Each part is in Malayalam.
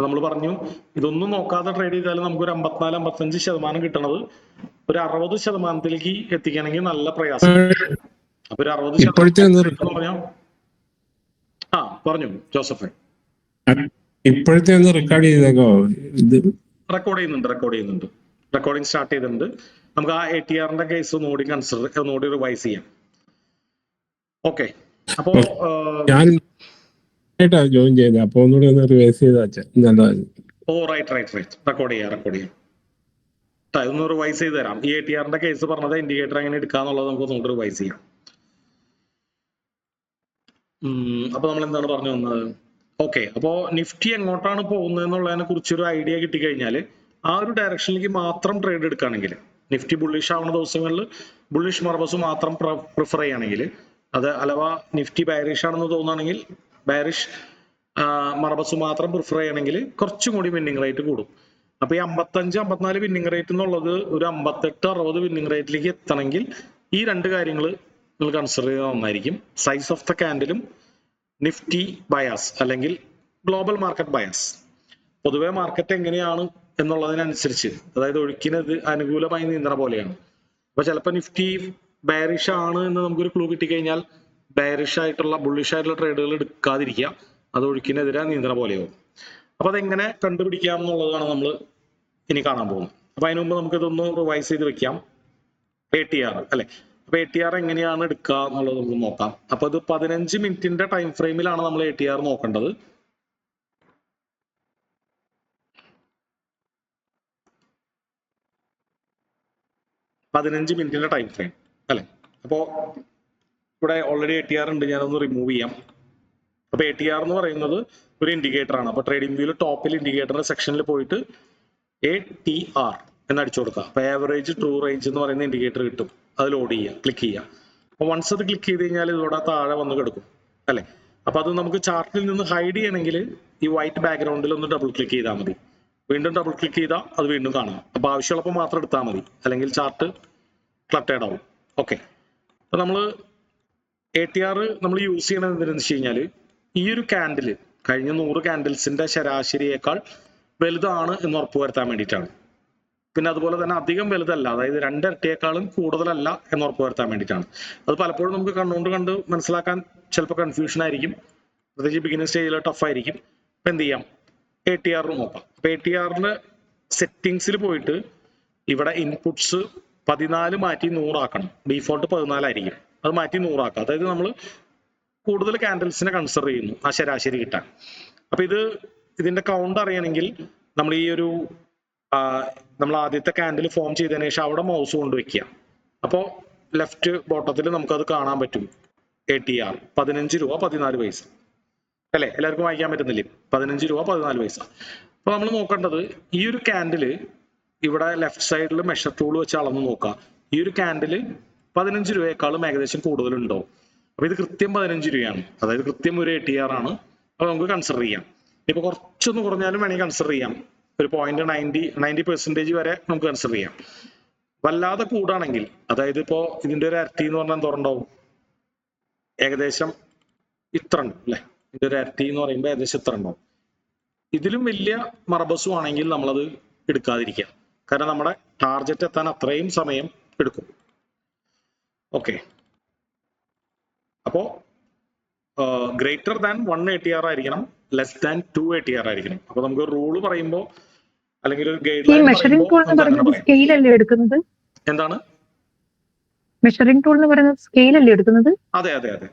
നമ്മൾ പറഞ്ഞു ഇതൊന്നും നോക്കാതെ ട്രേഡ് ചെയ്താലും നമുക്ക് ഒരു 54-55% കിട്ടണത് ഒരു 60%-ത്തിലേക്ക് എത്തിക്കണമെങ്കിൽ നല്ല പ്രയാസം. അപ്പൊ ഒരു 60% പറഞ്ഞാൽ പറഞ്ഞു ജോസഫ്. ഇപ്പോഴത്തെ ഒന്ന് റെക്കോർഡ് ചെയ്തേക്കോ? റെക്കോർഡ് ചെയ്യുന്നുണ്ട്. റെക്കോർഡിംഗ് സ്റ്റാർട്ട് ചെയ്തിട്ടുണ്ട്. നമുക്ക് ആ ATRന്റെ കേസ് ഒന്നുകൂടി റിവൈസ് ചെയ്യാം. ഓക്കെ, അപ്പോ ഞാൻ ജോയിൻ ചെയ്തത്, അപ്പൊ ഒന്നുകൂടി ഒന്ന് റിവൈസ് ചെയ്താ. ഓ റൈറ്റ്. റെക്കോർഡ് ചെയ്യാം. ഒന്ന് റിവൈസ് ചെയ്ത് തരാം. ഈ ATRന്റെ കേസ് പറഞ്ഞത് ഇൻഡിക്കേറ്റർ എങ്ങനെ എടുക്കാന്നുള്ളത് നമുക്ക് ഒന്നുകൂടി റിവൈസ് ചെയ്യാം. അപ്പൊ നമ്മൾ എന്താണ് പറഞ്ഞു വന്നത്? ഓക്കെ, അപ്പോ നിഫ്റ്റി എങ്ങോട്ടാണ് പോകുന്നത് എന്നുള്ളതിനെ കുറിച്ചൊരു ഐഡിയ കിട്ടിക്കഴിഞ്ഞാൽ ആ ഒരു ഡയറക്ഷനിലേക്ക് മാത്രം ട്രേഡ് എടുക്കുകയാണെങ്കിൽ, നിഫ്റ്റി ബുള്ളിഷ് ആവുന്ന ദിവസങ്ങളിൽ ബുള്ളിഷ് മർബസ് മാത്രം പ്രിഫർ ചെയ്യുകയാണെങ്കിൽ, അത് അഥവാ നിഫ്റ്റി ബയറിഷ് ആണെന്ന് തോന്നുകയാണെങ്കിൽ ബയറിഷ് മർബസ് മാത്രം പ്രിഫർ ചെയ്യണമെങ്കിൽ കുറച്ചും കൂടി വിന്നിങ് റേറ്റ് കൂടും. അപ്പൊ ഈ 55-54 വിന്നിങ് റേറ്റ് എന്നുള്ളത് ഒരു 58-60 വിന്നിങ് റേറ്റിലേക്ക് എത്തണമെങ്കിൽ ഈ രണ്ട് കാര്യങ്ങൾ നിങ്ങൾ കൺസിഡർ ചെയ്താൽ നന്നായിരിക്കും. സൈസ് ഓഫ് ദ ക്യാൻഡിലും നിഫ്റ്റി ബയാസ് അല്ലെങ്കിൽ ഗ്ലോബൽ മാർക്കറ്റ് ബയാസ്. പൊതുവെ മാർക്കറ്റ് എങ്ങനെയാണ് എന്നുള്ളതിനനുസരിച്ച്, അതായത് ഒഴുക്കിന് അനുകൂലമായി നീന്തണ പോലെയാണ്. അപ്പൊ ചിലപ്പോൾ നിഫ്റ്റി ബയറിഷ് ആണ് എന്ന് നമുക്കൊരു ക്ലൂ കിട്ടിക്കഴിഞ്ഞാൽ ബയറിഷ് ആയിട്ടുള്ള ബുള്ളിഷ് ആയിട്ടുള്ള ട്രേഡുകൾ എടുക്കാതിരിക്കുക, അത് ഒഴുക്കിനെതിരെ നീന്തണ പോലെയാവും. അപ്പൊ അതെങ്ങനെ കണ്ടുപിടിക്കാം എന്നുള്ളതാണ് നമ്മൾ ഇനി കാണാൻ പോകുന്നത്. അപ്പൊ അതിനു മുമ്പ് നമുക്ക് ഇതൊന്ന് റിവൈസ് ചെയ്ത് വെക്കാം. ATR അല്ലെ, അപ്പൊ ATR എങ്ങനെയാണ് എടുക്കുക എന്നുള്ളത് നമുക്ക് നോക്കാം. അപ്പൊ ഇത് 15 മിനിറ്റിന്റെ ടൈം ഫ്രെയിമിലാണ് നമ്മൾ ATR നോക്കേണ്ടത്. മിനിറ്റിന്റെ ടൈം ഫ്രെയിം അല്ലെ. അപ്പോ ഇവിടെ ഓൾറെഡി ATR ഉണ്ട്, ഞാനൊന്ന് റിമൂവ് ചെയ്യാം. അപ്പൊ ATR എന്ന് പറയുന്നത് ഒരു ഇൻഡിക്കേറ്റർ ആണ്. അപ്പൊ ട്രേഡിംഗ് വ്യൂവിൽ ടോപ്പിൽ ഇൻഡിക്കേറ്ററിന്റെ സെക്ഷനിൽ പോയിട്ട് ATR എന്ന് അടിച്ചു കൊടുക്കുക. അപ്പൊ ആവറേജ് ട്രൂ റേഞ്ച് എന്ന് പറയുന്ന ഇൻഡിക്കേറ്റർ കിട്ടും. അത് ലോഡ് ചെയ്യുക, ക്ലിക്ക് ചെയ്യുക. അപ്പൊ വൺസ് അത് ക്ലിക്ക് ചെയ്ത് കഴിഞ്ഞാൽ ഇതോടെ താഴെ വന്ന് കിടക്കും അല്ലെ. അപ്പൊ അത് നമുക്ക് ചാർട്ടിൽ നിന്ന് ഹൈഡ് ചെയ്യണമെങ്കിൽ ഈ വൈറ്റ് ബാക്ക്ഗ്രൗണ്ടിൽ ഒന്ന് ഡബിൾ ക്ലിക്ക് ചെയ്താൽ മതി. വീണ്ടും ഡബിൾ ക്ലിക്ക് ചെയ്താൽ അത് വീണ്ടും കാണാം. അപ്പൊ ആവശ്യമുള്ളപ്പോൾ മാത്രം എടുത്താൽ മതി, അല്ലെങ്കിൽ ചാർട്ട് ക്ലട്ടേഡ് ആവും. ഓക്കെ, അപ്പൊ നമ്മള് ATR നമ്മൾ യൂസ് ചെയ്യണത് എന്തിനെന്ന് വെച്ച് കഴിഞ്ഞാൽ ഈ ഒരു ക്യാൻഡില് കഴിഞ്ഞ 100 ക്യാൻഡിൽസിന്റെ ശരാശരിയേക്കാൾ വലുതാണ് എന്ന് ഉറപ്പുവരുത്താൻ വേണ്ടിയിട്ടാണ്. പിന്നെ അതുപോലെ തന്നെ അധികം വലുതല്ല, അതായത് 2 ഇരട്ടിയേക്കാളും കൂടുതലല്ല എന്ന് ഉറപ്പുവരുത്താൻ വേണ്ടിയിട്ടാണ്. അത് പലപ്പോഴും നമുക്ക് കണ്ട് മനസ്സിലാക്കാൻ ചിലപ്പോൾ കൺഫ്യൂഷൻ ആയിരിക്കും, പ്രത്യേകിച്ച് ബിഗിനിങ് സ്റ്റേജിൽ ടഫ് ആയിരിക്കും. അപ്പൊ എന്ത് ചെയ്യാം, ATR നോക്കാം. അപ്പൊ ATRന്റെ സെറ്റിംഗ്സിൽ പോയിട്ട് ഇവിടെ ഇൻപുട്സ് 14 മാറ്റി 100 ആക്കണം. ഡീഫോൾട്ട് 14 ആയിരിക്കും, അത് മാറ്റി 100 ആക്കാം. അതായത് നമ്മൾ കൂടുതൽ ക്യാൻഡിൽസിനെ കൺസിഡർ ചെയ്യുന്നു ആ ശരാശരി കിട്ടാൻ. അപ്പൊ ഇതിന്റെ കൗണ്ട് അറിയണമെങ്കിൽ നമ്മൾ ഈ ഒരു നമ്മൾ ആദ്യത്തെ ക്യാൻഡിൽ ഫോം ചെയ്തതിനു ശേഷം അവിടെ മൗസ് കൊണ്ടുവയ്ക്കുക. അപ്പോൾ ലെഫ്റ്റ് ബോട്ടത്തിൽ നമുക്കത് കാണാൻ പറ്റും. ATR 15 രൂപ 14 പൈസ അല്ലെ, എല്ലാവർക്കും വായിക്കാൻ പറ്റുന്നില്ലേ? 15 രൂപ 14 പൈസ. അപ്പൊ നമ്മൾ നോക്കേണ്ടത് ഈ ഒരു ക്യാൻഡിൽ ഇവിടെ ലെഫ്റ്റ് സൈഡിൽ മെഷർ ടൂൾ വെച്ച് അളന്ന് നോക്കാം. ഈ ഒരു ക്യാൻഡിൽ 15 രൂപയെക്കാളും ഏകദേശം കൂടുതലുണ്ടോ? അപ്പൊ ഇത് കൃത്യം 15 രൂപയാണ്, അതായത് കൃത്യം ഒരു ATR ആണ്. അപ്പൊ നമുക്ക് കൺസിഡർ ചെയ്യാം. ഇപ്പൊ കുറച്ചൊന്ന് കുറഞ്ഞാലും വേണമെങ്കിൽ കൺസിഡർ ചെയ്യാം. ഒരു 0.90% വരെ നമുക്ക് കൺസിഡർ ചെയ്യാം. വല്ലാതെ കൂടാണെങ്കിൽ, അതായത് ഇപ്പോ ഇതിന്റെ ഒരു ഇരട്ടി എന്ന് പറഞ്ഞാൽ എന്തോറുണ്ടാവും? ഏകദേശം ഇത്ര ഉണ്ട് അല്ലെ. ഇതിന്റെ ഒരു ഇരട്ടി എന്ന് പറയുമ്പോൾ ഏകദേശം ഇത്ര ഉണ്ടാവും. ഇതിലും വലിയ മർബസും ആണെങ്കിൽ നമ്മളത് എടുക്കാതിരിക്കുക, കാരണം നമ്മുടെ ടാർഗറ്റ് എത്താൻ അത്രയും സമയം എടുക്കും. ഓക്കെ, അപ്പോ ഗ്രേറ്റർ ദാൻ 1 ATR ആയിരിക്കണം, ലെസ് ദാൻ 2 ATR ആയിരിക്കണം. അപ്പൊ നമുക്ക് റൂള് പറയുമ്പോൾ അല്ലെങ്കിൽ ഒരു ഗൈഡ് ലൈൻ പറയുമ്പോൾ എന്താണ് മെഷറിംഗ് ടൂൾ എന്ന് പറയുന്നത് സ്കെയിൽ അല്ലേ എടുക്കുന്നത്? അതെ.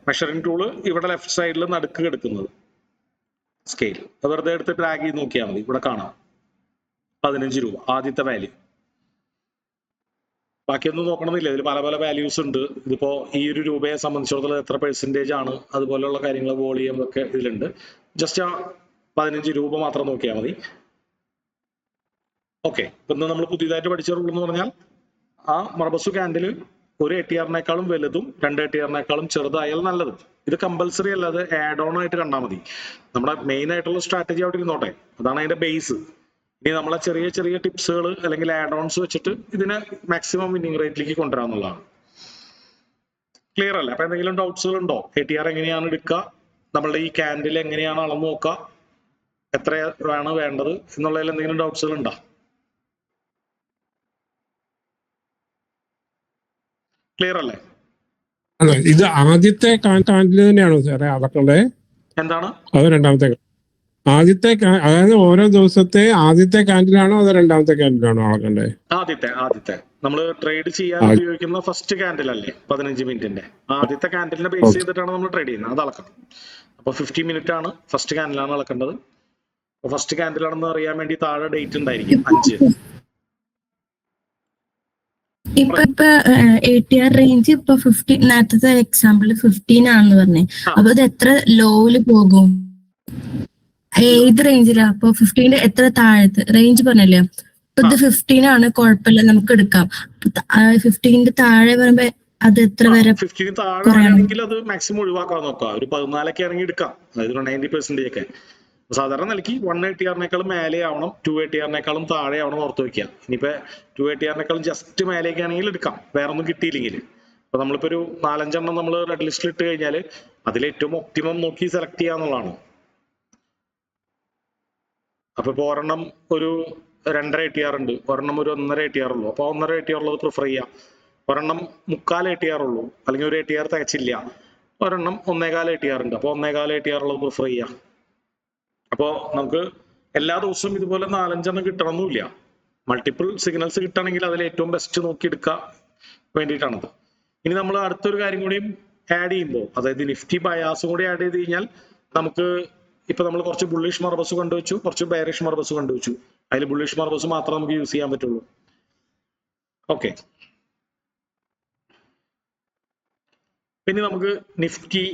മെഷറിംഗ് ടൂള് ഇവിടെ ലെഫ്റ്റ് സൈഡിൽ നടുക്ക് എടുക്കുന്നത് സ്കെയിൽ. വെറുതെ എടുത്ത് ഡ്രാഗ് ചെയ്ത് നോക്കിയാൽ മതി, ഇവിടെ കാണാം 15 രൂപ ആദ്യത്തെ വാല്യൂ. ബാക്കിയൊന്നും നോക്കണമെന്നില്ല, ഇതിൽ പല പല വാല്യൂസ് ഉണ്ട്. ഇതിപ്പോ ഈ ഒരു രൂപയെ സംബന്ധിച്ചിടത്തോളം എത്ര പെർസെൻറ്റേജ് ആണ്, അതുപോലെയുള്ള കാര്യങ്ങൾ, വോളിയം ഒക്കെ ഇതിലുണ്ട്. ജസ്റ്റ് ആ 15 രൂപ മാത്രം നോക്കിയാൽ മതി. ഓക്കെ, ഇപ്പൊ നമ്മൾ പുതിയതായിട്ട് പഠിച്ച റൂൾ എന്ന് പറഞ്ഞാൽ ആ മർബസു ക്യാൻഡിൽ ഒരു ATR-നേക്കാളും വലുതും 2 ATR-നേക്കാളും ചെറുതായാൽ നല്ലത്. ഇത് കമ്പൽസറി അല്ലാതെ ആഡ് ഓൺ ആയിട്ട് കണ്ടാൽ മതി. നമ്മുടെ മെയിൻ ആയിട്ടുള്ള സ്ട്രാറ്റജി അവിടെ ഇരുന്നോട്ടെ, അതാണ് അതിന്റെ ബേസ്. ഇനി നമ്മളെ ചെറിയ ചെറിയ ടിപ്സുകൾ അല്ലെങ്കിൽ ആഡ് ഓൺസ് വെച്ചിട്ട് ഇതിനെ മാക്സിമം വിന്നിങ് റേറ്റിലേക്ക് കൊണ്ടുവരാന്നുള്ളതാണ്. ക്ലിയർ അല്ലേ? അപ്പൊ എന്തെങ്കിലും ഡൗട്ട്സുകൾ ഉണ്ടോ? ATR എങ്ങനെയാണ് എടുക്കുക, നമ്മളുടെ ഈ ക്യാൻഡിൽ എങ്ങനെയാണ് അളന്ന് നോക്കുക, എത്രയാണ് വേണ്ടത് എന്നുള്ളതിൽ എന്തെങ്കിലും ഡൗട്ട്സുകൾ ഉണ്ടോ? ക്ലിയർ അല്ലേ? അല്ല, ഇത് ആദ്യത്തെ കാൻഡിൽ തന്നെയാണോ സാറേ അളക്കണ്ടേ? എന്താണ്? അതോ രണ്ടാമത്തെ? ആദ്യത്തെ അതായത് ഓരോ ദിവസത്തെ ആദ്യത്തെ കാൻഡിലാണോ അതോ രണ്ടാമത്തെ കാൻഡിലാണോ അളക്കണ്ടേ? ആദ്യത്തെ നമ്മൾ ട്രേഡ് ചെയ്യാൻ ഉപയോഗിക്കുന്ന ഫസ്റ്റ് കാൻഡിൽ അല്ലേ 15 മിനിറ്റിന്റെ, ആദ്യത്തെ കാൻഡിലിനെ ബേസ് ചെയ്തിട്ടാണ് നമ്മൾ ട്രേഡ് ചെയ്യുന്നത്. അത് അളക്കണം. അപ്പൊ 50 മിനിറ്റ് ആണ് ഫസ്റ്റ് കാൻഡിലാണ് അളക്കേണ്ടത്. ഫസ്റ്റ് കാൻഡിലാണെന്ന് അറിയാൻ വേണ്ടി താഴെ ഡേറ്റ് ഉണ്ടായിരിക്കും 5. ഇപ്പൊ ATR റേഞ്ച് ഇപ്പൊ 15, നേരത്തെ എക്സാമ്പിൾ 15 ആണെന്ന് പറഞ്ഞേ. അപ്പൊ ഇത് എത്ര ലോയില് പോകും? ഏത് റേഞ്ചിലാ? അപ്പൊ 15 എത്ര താഴത്ത് റേഞ്ച് പറഞ്ഞല്ലേ? ഇപ്പൊ ഇത് 15 ആണ്, കുഴപ്പമില്ല, നമുക്ക് എടുക്കാം. 15 താഴെ പറയുമ്പോ അത് എത്ര വരെ? 15 താഴെ ആണെങ്കിൽ അത് മാക്സിമം ഒഴിവാക്കാൻ നോക്കാം. ഒരു 14 ആണെങ്കിൽ എടുക്കാം, അതായത് 90% ഒക്കെ. സാധാരണ നിലയ്ക്ക് 1 ATR മേലെ ആവണം, 2 ATR താഴെ ആവണം ഓർത്ത് വെക്കുക. ഇനിയിപ്പോ 2 ATR ജസ്റ്റ് മേലേക്ക് ആണെങ്കിൽ എടുക്കാം, വേറെ ഒന്നും കിട്ടിയില്ലെങ്കിൽ. അപ്പൊ നമ്മളിപ്പോ ഒരു 4-5 എണ്ണം നമ്മൾ റെഡ് ലിസ്റ്റിൽ ഇട്ട് കഴിഞ്ഞാൽ അതിൽ ഏറ്റവും ഒപ്റ്റിമം നോക്കി സെലക്ട് ചെയ്യാന്നുള്ളതാണ്. അപ്പൊ ഇപ്പൊ ഒരെണ്ണം ഒരു 2.5 ATR ഉണ്ട്, ഒരെണ്ണം ഒരു 1.5 ATR ഉള്ളൂ. അപ്പൊ 1.5 ATR ഉള്ളത് പ്രിഫർ ചെയ്യാം. ഒരെണ്ണം 3/4 ATR ഉള്ളൂ, അല്ലെങ്കിൽ ഒരു ATR തികച്ചില്ല, ഒരെണ്ണം 1.25 ATR ഉണ്ട്, അപ്പൊ 1.25 ATR ഉള്ളത് പ്രിഫർ ചെയ്യാം. അപ്പോ നമുക്ക് എല്ലാ ദിവസവും ഇതുപോലെ 4-5 എണ്ണം കിട്ടണമെന്നില്ല. മൾട്ടിപ്പിൾ സിഗ്നൽസ് കിട്ടണമെങ്കിൽ അതിൽ ഏറ്റവും ബെസ്റ്റ് നോക്കി എടുക്കാൻ വേണ്ടിയിട്ടാണത്. ഇനി നമ്മൾ അടുത്തൊരു കാര്യം കൂടിയും ആഡ് ചെയ്യുമ്പോൾ, അതായത് നിഫ്റ്റി ബയാസും കൂടി ആഡ് ചെയ്ത് കഴിഞ്ഞാൽ നമുക്ക് ഇപ്പൊ നമ്മൾ കുറച്ച് ബുള്ളിഷ് മർബസ് കണ്ടുവച്ചു, കുറച്ച് ബെയറിഷ് മർബസ് കണ്ടുവച്ചു. അതിൽ ബുള്ളിഷ് മർബസ് മാത്രം നമുക്ക് യൂസ് ചെയ്യാൻ പറ്റുള്ളൂ. ഓക്കെ, പിന്നെ നമുക്ക് നിഫ്റ്റി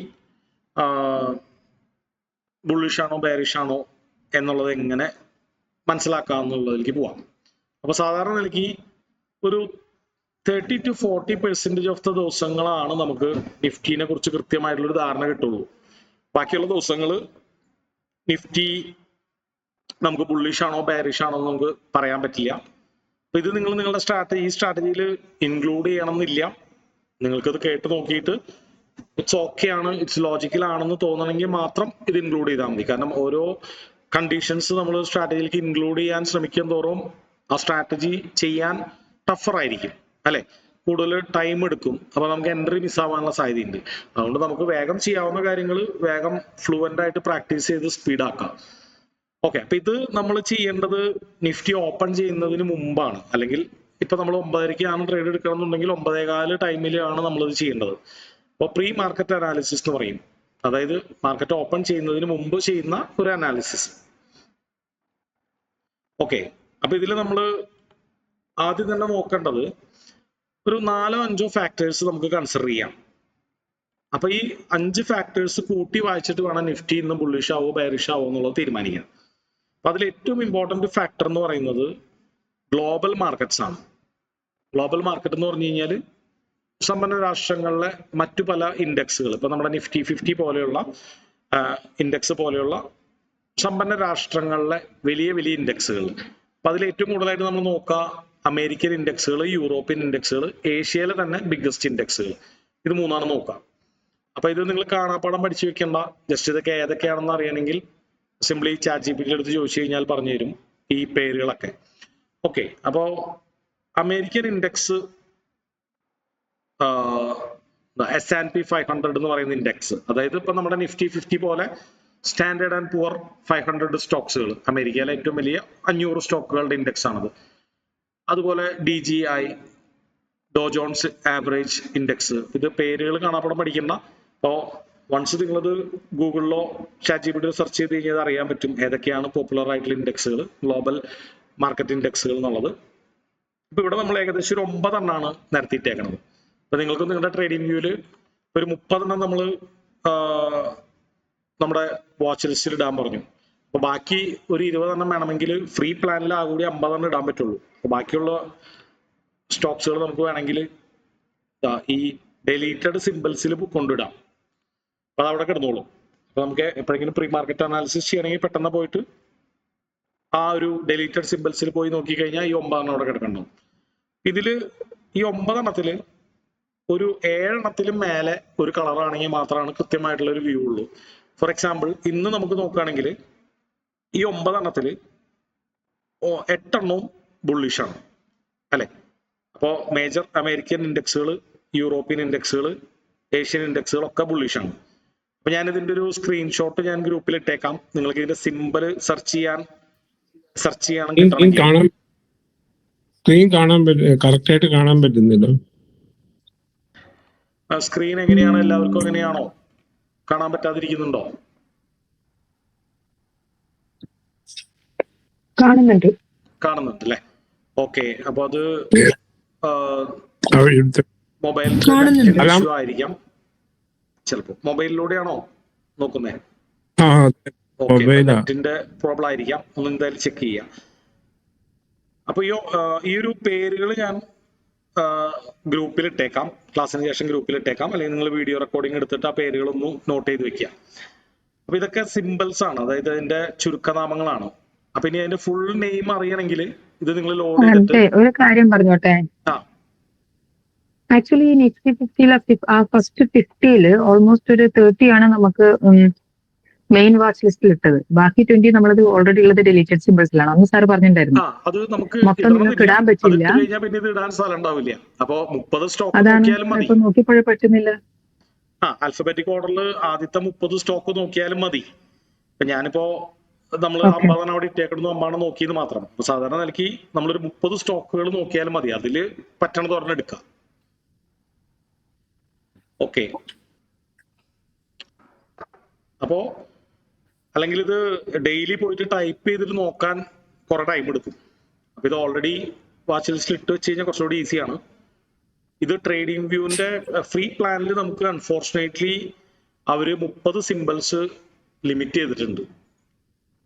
ബുള്ളിഷ് ആണോ ബെയറിഷ് ആണോ എന്നുള്ളത് എങ്ങനെ മനസ്സിലാക്കാമെന്നുള്ളതിലേക്ക് പോവാം. അപ്പൊ സാധാരണ നിലയ്ക്ക് ഒരു 30 to 40% ഓഫ് ദ ദിവസങ്ങളാണ് നമുക്ക് നിഫ്റ്റിനെ കുറിച്ച് കൃത്യമായിട്ടുള്ളൊരു ധാരണ കിട്ടുള്ളൂ. ബാക്കിയുള്ള ദിവസങ്ങൾ നിഫ്റ്റി നമുക്ക് ബുള്ളിഷ് ആണോ ബെയറിഷ് ആണോ എന്ന് നമുക്ക് പറയാൻ പറ്റില്ല. അപ്പൊ ഇത് നിങ്ങൾ നിങ്ങളുടെ സ്ട്രാറ്റജിയിൽ ഇൻക്ലൂഡ് ചെയ്യണം എന്നില്ല. നിങ്ങൾക്കത് കേട്ട് നോക്കിയിട്ട് ഇറ്റ്സ് ഓക്കെ ആണ്, ഇറ്റ്സ് ലോജിക്കൽ ആണെന്ന് തോന്നണമെങ്കിൽ മാത്രം ഇത് ഇൻക്ലൂഡ് ചെയ്താൽ മതി. കാരണം ഓരോ കണ്ടീഷൻസ് നമ്മൾ സ്ട്രാറ്റജിയിലേക്ക് ഇൻക്ലൂഡ് ചെയ്യാൻ ശ്രമിക്കും തോറും ആ സ്ട്രാറ്റജി ചെയ്യാൻ ടഫർ ആയിരിക്കും, അല്ലെ? കൂടുതൽ ടൈം എടുക്കും. അപ്പൊ നമുക്ക് എൻട്രി മിസ്സാവാനുള്ള സാധ്യതയുണ്ട്. അതുകൊണ്ട് നമുക്ക് വേഗം ചെയ്യാവുന്ന കാര്യങ്ങൾ വേഗം ഫ്ലുവന്റ് ആയിട്ട് പ്രാക്ടീസ് ചെയ്ത് സ്പീഡാക്കാം. ഓക്കെ, അപ്പൊ ഇത് നമ്മൾ ചെയ്യേണ്ടത് നിഫ്റ്റി ഓപ്പൺ ചെയ്യുന്നതിന് മുമ്പാണ്. അല്ലെങ്കിൽ ഇപ്പൊ നമ്മൾ 9:30-ക്കാണ് ട്രേഡ് എടുക്കണം എന്നുണ്ടെങ്കിൽ 9:15 ടൈമിലാണ് നമ്മളിത് ചെയ്യേണ്ടത്. അപ്പോൾ പ്രീ മാർക്കറ്റ് അനാലിസിസ് എന്ന് പറയും, അതായത് മാർക്കറ്റ് ഓപ്പൺ ചെയ്യുന്നതിന് മുമ്പ് ചെയ്യുന്ന ഒരു അനാലിസിസ്. ഓക്കെ, അപ്പൊ ഇതിൽ നമ്മൾ ആദ്യം തന്നെ നോക്കേണ്ടത് ഒരു 4-5 ഫാക്ടേഴ്സ് നമുക്ക് കൺസിഡർ ചെയ്യാം. അപ്പൊ ഈ 5 ഫാക്ടേഴ്സ് കൂട്ടി വായിച്ചിട്ട് വേണം നിഫ്റ്റി ഇന്ന് ബുള്ളിഷ് ആവോ ബെയറിഷ് ആവോ എന്നുള്ളത് തീരുമാനിക്കാൻ. അപ്പൊ അതിൽ ഏറ്റവും ഇമ്പോർട്ടന്റ് ഫാക്ടർ എന്ന് പറയുന്നത് ഗ്ലോബൽ മാർക്കറ്റ്സ് ആണ്. ഗ്ലോബൽ മാർക്കറ്റ് എന്ന് പറഞ്ഞു കഴിഞ്ഞാൽ സമ്പന്ന രാഷ്ട്രങ്ങളിലെ മറ്റു പല ഇൻഡെക്സുകൾ, ഇപ്പൊ നമ്മുടെ നിഫ്റ്റി 50 പോലെയുള്ള ഇൻഡെക്സ് പോലെയുള്ള സമ്പന്ന രാഷ്ട്രങ്ങളിലെ വലിയ വലിയ ഇൻഡെക്സുകൾ. അപ്പൊ അതിൽ ഏറ്റവും കൂടുതലായിട്ട് നമ്മൾ നോക്കുക അമേരിക്കൻ ഇൻഡെക്സുകൾ, യൂറോപ്യൻ ഇൻഡെക്സുകൾ, ഏഷ്യയിലെ തന്നെ ബിഗ്ഗസ്റ്റ് ഇൻഡെക്സുകൾ. ഇത് മൂന്നാണ് നോക്കുക. അപ്പൊ ഇത് നിങ്ങൾ കാണാപ്പാടം പഠിച്ചു വെക്കേണ്ട. ജസ്റ്റ് ഇതൊക്കെ ഏതൊക്കെയാണെന്ന് അറിയണമെങ്കിൽ സിംപ്ലി ChatGPT എടുത്ത് ചോദിച്ചു കഴിഞ്ഞാൽ പറഞ്ഞു തരും ഈ പേരുകളൊക്കെ. ഓക്കെ, അപ്പോ അമേരിക്കൻ ഇൻഡെക്സ് S&P 500 എന്ന് പറയുന്ന ഇൻഡെക്സ്, അതായത് ഇപ്പൊ നമ്മുടെ നിഫ്റ്റി 50 പോലെ സ്റ്റാൻഡേർഡ് ആൻഡ് പുവർ 500 സ്റ്റോക്സുകൾ, അമേരിക്കയിലെ ഏറ്റവും വലിയ 500 സ്റ്റോക്കുകളുടെ ഇൻഡെക്സ് ആണത്. അതുപോലെ DJI, ഡോ ജോൺസ് ആവറേജ് ഇൻഡെക്സ്. ഇത് പേരുകൾ കാണാപ്പാടം പഠിക്കണ്ട. അപ്പോൾ വൺസ് നിങ്ങളത് ഗൂഗിളിലോ ChatGPT സെർച്ച് ചെയ്ത് കഴിഞ്ഞാൽ അറിയാൻ പറ്റും ഏതൊക്കെയാണ് പോപ്പുലർ ആയിട്ടുള്ള ഇൻഡെക്സുകൾ, ഗ്ലോബൽ മാർക്കറ്റ് ഇൻഡെക്സുകൾ എന്നുള്ളത്. ഇപ്പൊ ഇവിടെ നമ്മൾ ഏകദേശം ഒരു 9 എണ്ണമാണ് നിരത്തിയിട്ടേക്കണത്. അപ്പൊ നിങ്ങൾക്ക് നിങ്ങളുടെ ട്രേഡിംഗ് വ്യൂവിൽ ഒരു 30 എണ്ണം നമ്മൾ നമ്മുടെ വാച്ച് ലിസ്റ്റിൽ ഇടാൻ പറഞ്ഞു. അപ്പൊ ബാക്കി ഒരു 20 എണ്ണം വേണമെങ്കിൽ ഫ്രീ പ്ലാനിൽ ആ കൂടി 50 എണ്ണം ഇടാൻ പറ്റുള്ളൂ. അപ്പൊ ബാക്കിയുള്ള സ്റ്റോക്സുകൾ നമുക്ക് വേണമെങ്കിൽ ഈ ഡെലീറ്റഡ് സിമ്പിൾസിൽ കൊണ്ടിടാം. അപ്പൊ അത് അവിടെ കിടന്നോളും. അപ്പൊ നമുക്ക് എപ്പോഴെങ്കിലും പ്രീ മാർക്കറ്റ് അനാലിസിസ് ചെയ്യണമെങ്കിൽ പെട്ടെന്ന് പോയിട്ട് ആ ഒരു ഡെലീറ്റഡ് സിമ്പിൾസിൽ പോയി നോക്കിക്കഴിഞ്ഞാൽ ഈ 9 എണ്ണം അവിടെ കിടക്കണ്ടാവും. ഇതില് ഈ 9 എണ്ണത്തില് ഒരു 7 എണ്ണത്തിലും മേലെ ഒരു കളറാണെങ്കിൽ മാത്രമാണ് കൃത്യമായിട്ടുള്ള ഒരു വ്യൂ ഉള്ളൂ. ഫോർ എക്സാമ്പിൾ ഇന്ന് നമുക്ക് നോക്കുകയാണെങ്കിൽ ഈ 9 എണ്ണത്തിൽ 8 എണ്ണവും ബുള്ളിഷാണ് അല്ലെ. അപ്പോൾ മേജർ അമേരിക്കൻ ഇൻഡെക്സുകൾ, യൂറോപ്യൻ ഇൻഡെക്സുകൾ, ഏഷ്യൻ ഇൻഡെക്സുകൾ ഒക്കെ ബുള്ളിഷാണ്. അപ്പൊ ഞാൻ ഇതിന്റെ ഒരു സ്ക്രീൻഷോട്ട് ഞാൻ ഗ്രൂപ്പിൽ ഇട്ടേക്കാം. നിങ്ങൾക്ക് ഇതിന്റെ സിമ്പിൾ സെർച്ച് ചെയ്യണം. സ്ക്രീൻ കാണാൻ കറക്റ്റ് ആയിട്ട് കാണാൻ പറ്റുന്നില്ല. സ്ക്രീൻ എങ്ങനെയാണ്? എല്ലാവർക്കും എങ്ങനെയാണോ? കാണാൻ പറ്റാതിരിക്കുന്നുണ്ടോ? കാണുന്നുണ്ട് അല്ലേ? ഓക്കെ. അപ്പൊ അത് മൊബൈൽ ആയിരിക്കാം ചിലപ്പോ. മൊബൈലിലൂടെയാണോ നോക്കുന്നേ? നെറ്റിന്റെ പ്രോബ്ലം ആയിരിക്കാം. ഒന്ന് എന്തായാലും ചെക്ക് ചെയ്യാം. അപ്പൊ ഈ ഒരു പേരുകൾ ഞാൻ ഗ്രൂപ്പിൽ ഇട്ടേക്കാം, ക്ലാസ്സിന് ശേഷം ഗ്രൂപ്പിൽ ഇട്ടേക്കാം. അല്ലെങ്കിൽ നിങ്ങൾ വീഡിയോ റെക്കോർഡിംഗ് എടുത്തിട്ട് ആ പേരുകളൊന്നും നോട്ട് ചെയ്ത് വെക്കുക. അപ്പൊ ഇതൊക്കെ സിമ്പിൾസ് ആണ്, അതായത് അതിന്റെ ചുരുക്കനാമങ്ങളാണ്. അപ്പൊ ഇനി അതിന്റെ ഫുൾ നെയിം അറിയണമെങ്കിൽ ഇത് നിങ്ങൾ ലോഡ് ചെയ്തിട്ട് ഒരു കാര്യം പറഞ്ഞോട്ടെ. ആക്ച്വലി നെക്സ്റ്റ് 50 ഫസ്റ്റ് 50 ഓൾമോസ്റ്റ് ഒരു 30 ആണ് നമുക്ക് മെയിൻ വാച്ച് ലിസ്റ്റിൽ ഇട്ടത്. ബാക്കി 20 നമ്മളത് ഓൾറെഡി ഉള്ളത് ഡിലീറ്റഡ് സിമ്പിൾസിലാണ്. അന്ന് സാർ പറഞ്ഞിട്ടുണ്ടായിരുന്നു അത് നമുക്ക് മൊത്തം നിങ്ങൾക്ക് ഇടാൻ പറ്റില്ല. പിന്നെ ഇത് ഇടാൻ സ്ഥലം ഉണ്ടാവില്ല. അപ്പൊ 30 സ്റ്റോക്ക് അതാണ് നോക്കിയാലും മതി. ഇപ്പൊ നോക്കിയപ്പോഴേ പറ്റുന്നില്ല. ആൽഫബറ്റിക് ഓർഡറിൽ ആദ്യത്തെ 30 സ്റ്റോക്ക് നോക്കിയാലും മതി. ഇപ്പൊ ഞാനിപ്പോ നമ്മൾ 50 അവിടെ ഇട്ടേക്കണം 50 നോക്കിയത് മാത്രം. അപ്പൊ സാധാരണ നിലയ്ക്ക് നമ്മളൊരു 30 സ്റ്റോക്കുകൾ നോക്കിയാലും മതി. അതില് പറ്റണത് ഒരെണ്ണം എടുക്കാം. ഓക്കെ. അപ്പോ അല്ലെങ്കിൽ ഇത് ഡെയിലി പോയിട്ട് ടൈപ്പ് ചെയ്തിട്ട് നോക്കാൻ കുറെ ടൈം എടുക്കും. അപ്പൊ ഇത് ഓൾറെഡി വാച്ച് ലിസ്റ്റിൽ ഇട്ട് വെച്ച് കഴിഞ്ഞാൽ കുറച്ചുകൂടി ഈസിയാണ്. ഇത് ട്രേഡിംഗ് വ്യൂവിന്റെ ഫ്രീ പ്ലാനിൽ നമുക്ക് അൺഫോർച്ചുനേറ്റ്ലി അവര് 30 സിമ്പിൾസ് ലിമിറ്റ് ചെയ്തിട്ടുണ്ട്.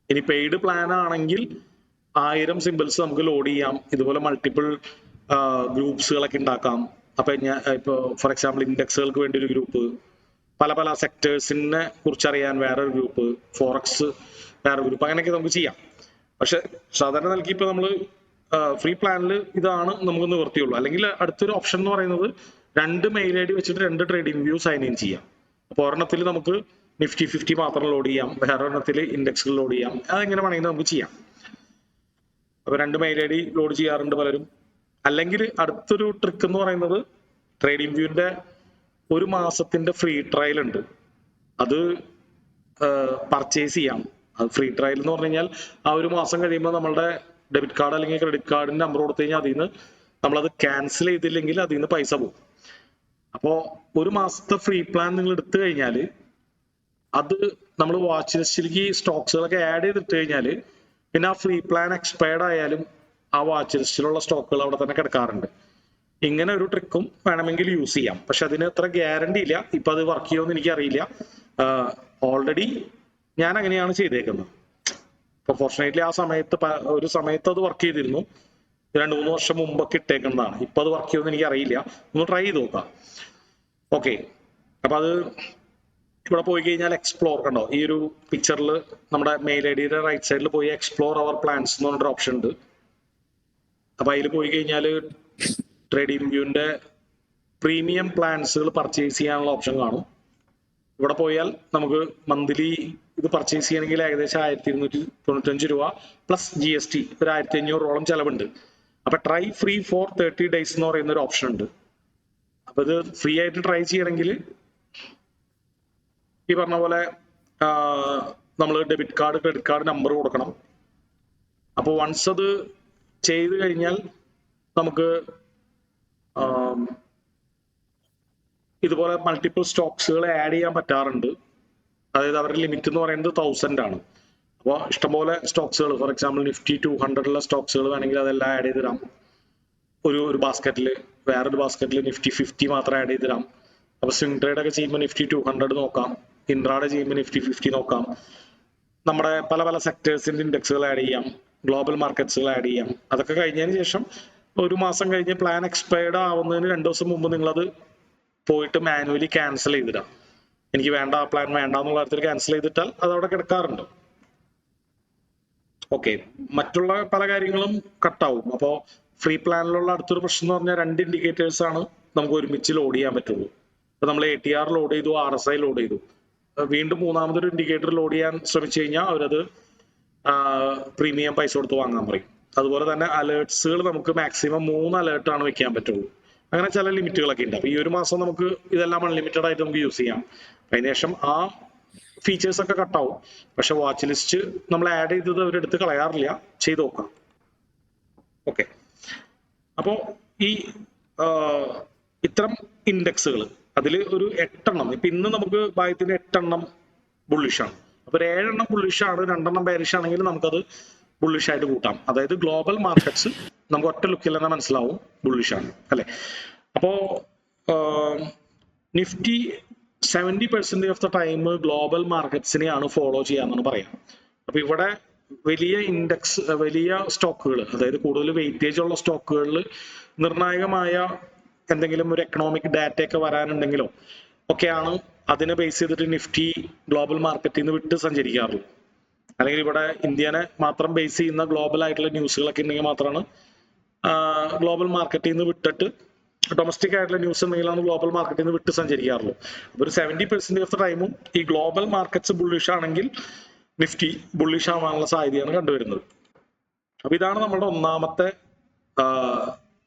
ഇനി പെയ്ഡ് പ്ലാൻ ആണെങ്കിൽ 1000 സിമ്പിൾസ് നമുക്ക് ലോഡ് ചെയ്യാം. ഇതുപോലെ മൾട്ടിപ്പിൾ ഗ്രൂപ്പ്സുകളൊക്കെ ഉണ്ടാക്കാം. അപ്പൊ ഇപ്പൊ ഫോർ എക്സാമ്പിൾ ഇൻഡെക്സുകൾക്ക് വേണ്ടി ഒരു ഗ്രൂപ്പ്, പല സെക്ടേഴ്സിനെ കുറിച്ച് അറിയാൻ വേറൊരു ഗ്രൂപ്പ്, ഫോറക്സ് വേറെ ഗ്രൂപ്പ്, അങ്ങനെയൊക്കെ നമുക്ക് ചെയ്യാം. പക്ഷെ സാധാരണ നൽകി ഇപ്പൊ നമ്മൾ ഫ്രീ പ്ലാനിൽ ഇതാണ് നമുക്ക് നിവർത്തിയുള്ളൂ. അല്ലെങ്കിൽ അടുത്തൊരു ഓപ്ഷൻ എന്ന് പറയുന്നത് 2 മെയിൽ ഐ ഡി വെച്ചിട്ട് 2 ട്രേഡിംഗ് വ്യൂ സൈൻ ഇൻ ചെയ്യാം. അപ്പൊ ഒരെണ്ണത്തിൽ നമുക്ക് നിഫ്റ്റി 50 മാത്രം ലോഡ് ചെയ്യാം, വേറെ ഒരെണ്ണത്തിൽ ഇൻഡെക്സുകൾ ലോഡ് ചെയ്യാം. അതെങ്ങനെ വേണമെങ്കിൽ നമുക്ക് ചെയ്യാം. അപ്പൊ 2 മെയിൽ ഐ ഡി ലോഡ് ചെയ്യാറുണ്ട് പലരും. അല്ലെങ്കിൽ അടുത്തൊരു ട്രിക്ക് എന്ന് പറയുന്നത് ട്രേഡിംഗ് വ്യൂവിന്റെ 1 മാസത്തിന്റെ ഫ്രീ ട്രയൽ ഉണ്ട്. അത് പർച്ചേസ് ചെയ്യാം. അത് ഫ്രീ ട്രയൽ എന്ന് പറഞ്ഞു കഴിഞ്ഞാൽ ആ 1 മാസം കഴിയുമ്പോൾ നമ്മളുടെ ഡെബിറ്റ് കാർഡ് അല്ലെങ്കിൽ ക്രെഡിറ്റ് കാർഡിന്റെ നമ്പർ കൊടുത്തു കഴിഞ്ഞാൽ അതിൽ നിന്ന് നമ്മളത് ക്യാൻസൽ ചെയ്തില്ലെങ്കിൽ അതിൽ നിന്ന് പൈസ പോകും. അപ്പോൾ 1 മാസത്തെ ഫ്രീ പ്ലാൻ നിങ്ങൾ എടുത്തു കഴിഞ്ഞാൽ അത് നമ്മൾ വാച്ച് ലിസ്റ്റിലേക്ക് സ്റ്റോക്സുകളൊക്കെ ആഡ് ചെയ്തിട്ട് കഴിഞ്ഞാൽ പിന്നെ ആ ഫ്രീ പ്ലാൻ എക്സ്പയർഡ് ആയാലും ആ വാച്ച് ലിസ്റ്റിലുള്ള സ്റ്റോക്കുകൾ അവിടെ തന്നെ കിടക്കാറുണ്ട്. ഇങ്ങനെ ഒരു ട്രിക്കും വേണമെങ്കിൽ യൂസ് ചെയ്യാം. പക്ഷെ അതിന് അത്ര ഗ്യാരണ്ടി ഇല്ല. ഇപ്പൊ അത് വർക്ക് ചെയ്യുമെന്ന് എനിക്കറിയില്ല. ഓൾറെഡി ഞാൻ അങ്ങനെയാണ് ചെയ്തേക്കുന്നത്. ഇപ്പൊ ഫോർച്ചുനേറ്റ്ലി ആ സമയത്ത് ഒരു സമയത്ത് അത് വർക്ക് ചെയ്തിരുന്നു. 2-3 വർഷം മുമ്പൊക്കെ ഇട്ടേക്കുന്നതാണ്. ഇപ്പൊ അത് വർക്ക് ചെയ്യുമെന്ന് എനിക്കറിയില്ല. ഒന്ന് ട്രൈ ചെയ്ത് നോക്കാം. ഓക്കെ. അപ്പൊ അത് ഇവിടെ പോയി കഴിഞ്ഞാൽ എക്സ്പ്ലോർ കണ്ടോ, ഈ ഒരു പിക്ചറിൽ നമ്മുടെ മെയിൽ ഐ ഡിയുടെ റൈറ്റ് സൈഡിൽ പോയി എക്സ്പ്ലോർ അവർ പ്ലാൻസ് എന്ന് പറഞ്ഞൊരു ഓപ്ഷൻ ഉണ്ട്. അപ്പൊ അതിൽ പോയി കഴിഞ്ഞാൽ ട്രേഡിംഗ് വ്യൂവിന്റെ പ്രീമിയം പ്ലാൻസുകൾ പർച്ചേസ് ചെയ്യാനുള്ള ഓപ്ഷൻ കാണും. ഇവിടെ പോയാൽ നമുക്ക് മന്ത്ലി ഇത് പർച്ചേസ് ചെയ്യണമെങ്കിൽ ഏകദേശം 1295 രൂപ പ്ലസ് GST ഒരു 1500 ചെലവുണ്ട്. അപ്പൊ ട്രൈ ഫ്രീ ഫോർ 30 days എന്ന് പറയുന്ന ഒരു ഓപ്ഷൻ ഉണ്ട്. അപ്പൊ ഇത് ഫ്രീ ആയിട്ട് ട്രൈ ചെയ്യണമെങ്കിൽ ഈ പറഞ്ഞ പോലെ നമ്മൾ debit card credit card number കൊടുക്കണം. അപ്പോൾ വൺസ് അത് ചെയ്ത് കഴിഞ്ഞാൽ നമുക്ക് ഇതുപോലെ മൾട്ടിപ്പിൾ സ്റ്റോക്സുകൾ ആഡ് ചെയ്യാൻ പറ്റാറുണ്ട്. അതായത് അവരുടെ ലിമിറ്റ് എന്ന് പറയുന്നത് 1000 ആണ്. അപ്പോൾ ഇഷ്ടംപോലെ സ്റ്റോക്സുകൾ, ഫോർ എക്സാമ്പിൾ നിഫ്റ്റി 200 സ്റ്റോക്സുകൾ വേണമെങ്കിൽ അതെല്ലാം ആഡ് ചെയ്തിടാം ഒരു ബാസ്ക്കറ്റിൽ. വേറൊരു ബാസ്ക്കറ്റിൽ നിഫ്റ്റി 50 മാത്രം ആഡ് ചെയ്തിടാം. അപ്പൊ സ്വിംഗ് ട്രേഡ് ഒക്കെ ചെയ്യുമ്പോൾ നിഫ്റ്റി 200 നോക്കാം, ഇൻട്രാഡേ ചെയ്യുമ്പോൾ നിഫ്റ്റി 50 നോക്കാം. നമ്മുടെ പല സെക്ടേഴ്സിന്റെ ഇൻഡെക്സുകൾ ആഡ് ചെയ്യാം, ഗ്ലോബൽ മാർക്കറ്റ്സുകൾ ആഡ് ചെയ്യാം. അതൊക്കെ കഴിഞ്ഞതിന് ശേഷം 1 മാസം കഴിഞ്ഞ് പ്ലാൻ എക്സ്പയർഡ് ആവുന്നതിന് 2 ദിവസം മുമ്പ് നിങ്ങളത് പോയിട്ട് മാനുവലി ക്യാൻസൽ ചെയ്തിടാം. എനിക്ക് വേണ്ട, ആ പ്ലാൻ വേണ്ട എന്നുള്ള കാര്യത്തിൽ ക്യാൻസൽ ചെയ്തിട്ടാൽ അത് അവിടെ കിടക്കാറുണ്ട്. ഓക്കെ. മറ്റുള്ള പല കാര്യങ്ങളും കട്ടാവും. അപ്പോൾ ഫ്രീ പ്ലാനിലുള്ള അടുത്തൊരു പ്രശ്നം എന്ന് പറഞ്ഞാൽ 2 ഇൻഡിക്കേറ്റേഴ്സ് ആണ് നമുക്ക് ഒരുമിച്ച് ലോഡ് ചെയ്യാൻ പറ്റുള്ളൂ. ഇപ്പൊ നമ്മൾ ATR ലോഡ് ചെയ്തു, RSI ലോഡ് ചെയ്തു, വീണ്ടും 3ാമതൊരു ഇൻഡിക്കേറ്റർ ലോഡ് ചെയ്യാൻ ശ്രമിച്ചു കഴിഞ്ഞാൽ അവരത് പ്രീമിയം പൈസ കൊടുത്ത് വാങ്ങാൻ പറയും. അതുപോലെ തന്നെ അലേർട്സുകൾ നമുക്ക് മാക്സിമം 3 അലേർട്ടാണ് വെക്കാൻ പറ്റുള്ളൂ. അങ്ങനെ ചില ലിമിറ്റുകളൊക്കെ ഉണ്ട്. അപ്പൊ ഈ ഒരു മാസം നമുക്ക് ഇതെല്ലാം അൺലിമിറ്റഡ് ആയിട്ട് നമുക്ക് യൂസ് ചെയ്യാം. അതിനുശേഷം ആ ഫീച്ചേഴ്സ് ഒക്കെ കട്ടാവും. പക്ഷെ വാച്ച് ലിസ്റ്റ് നമ്മൾ ആഡ് ചെയ്തത് അവരെടുത്ത് കളയാറില്ല. ചെയ്ത് നോക്കാം. ഓക്കെ, അപ്പോ ഈ ഇത്തരം ഇൻഡെക്സുകൾ അതിൽ ഒരു 8 എണ്ണം, ഇപ്പൊ ഇന്ന് നമുക്ക് ഭാഗ്യത്തിന് 8 എണ്ണം ബുള്ളിഷാണ്. അപ്പൊ 7 എണ്ണം ബുള്ളിഷാണ്, 2 എണ്ണം ബെയറിഷ് ആണെങ്കിൽ നമുക്കത് ബുള്ളിഷ് ആയിട്ട് കൂട്ടാം. അതായത് ഗ്ലോബൽ മാർക്കറ്റ്സ് നമുക്ക് ഒറ്റ ലുക്കിൽ തന്നെ മനസ്സിലാവും ബുള്ളിഷാണ് അല്ലെ. അപ്പോ Nifty 70% of the time global മാർക്കറ്റ്സിനെയാണ് ഫോളോ ചെയ്യാന്നാണ് പറയാം. അപ്പൊ ഇവിടെ വലിയ ഇൻഡെക്സ്, വലിയ സ്റ്റോക്കുകൾ, അതായത് കൂടുതൽ വെയിറ്റേജ് ഉള്ള സ്റ്റോക്കുകളിൽ നിർണായകമായ എന്തെങ്കിലും ഒരു എക്കണോമിക് ഡാറ്റ ഒക്കെ വരാനുണ്ടെങ്കിലോ ഒക്കെയാണ് അതിനെ ബേസ് ചെയ്തിട്ട് നിഫ്റ്റി ഗ്ലോബൽ മാർക്കറ്റിൽ നിന്ന് വിട്ട് സഞ്ചരിക്കാറുള്ളൂ. അല്ലെങ്കിൽ ഇവിടെ ഇന്ത്യനെ മാത്രം ബേസ് ചെയ്യുന്ന ഗ്ലോബൽ ആയിട്ടുള്ള ന്യൂസുകളൊക്കെ ഉണ്ടെങ്കിൽ മാത്രമാണ് ഗ്ലോബൽ മാർക്കറ്റിൽ നിന്ന് വിട്ടിട്ട് ഡൊമസ്റ്റിക് ആയിട്ടുള്ള ന്യൂസ് ഉണ്ടെങ്കിലാണ് ഗ്ലോബൽ മാർക്കറ്റിൽ നിന്ന് വിട്ട് സഞ്ചരിക്കാറുള്ളൂ. അപ്പൊ ഒരു 70% ഓഫ് ദ ടൈമും ഈ ഗ്ലോബൽ മാർക്കറ്റ്സ് ബുള്ളിഷ് ആണെങ്കിൽ നിഫ്റ്റി ബുള്ളിഷ് ആവാനുള്ള സാധ്യതയാണ് കണ്ടുവരുന്നത്. അപ്പൊ ഇതാണ് നമ്മുടെ ഒന്നാമത്തെ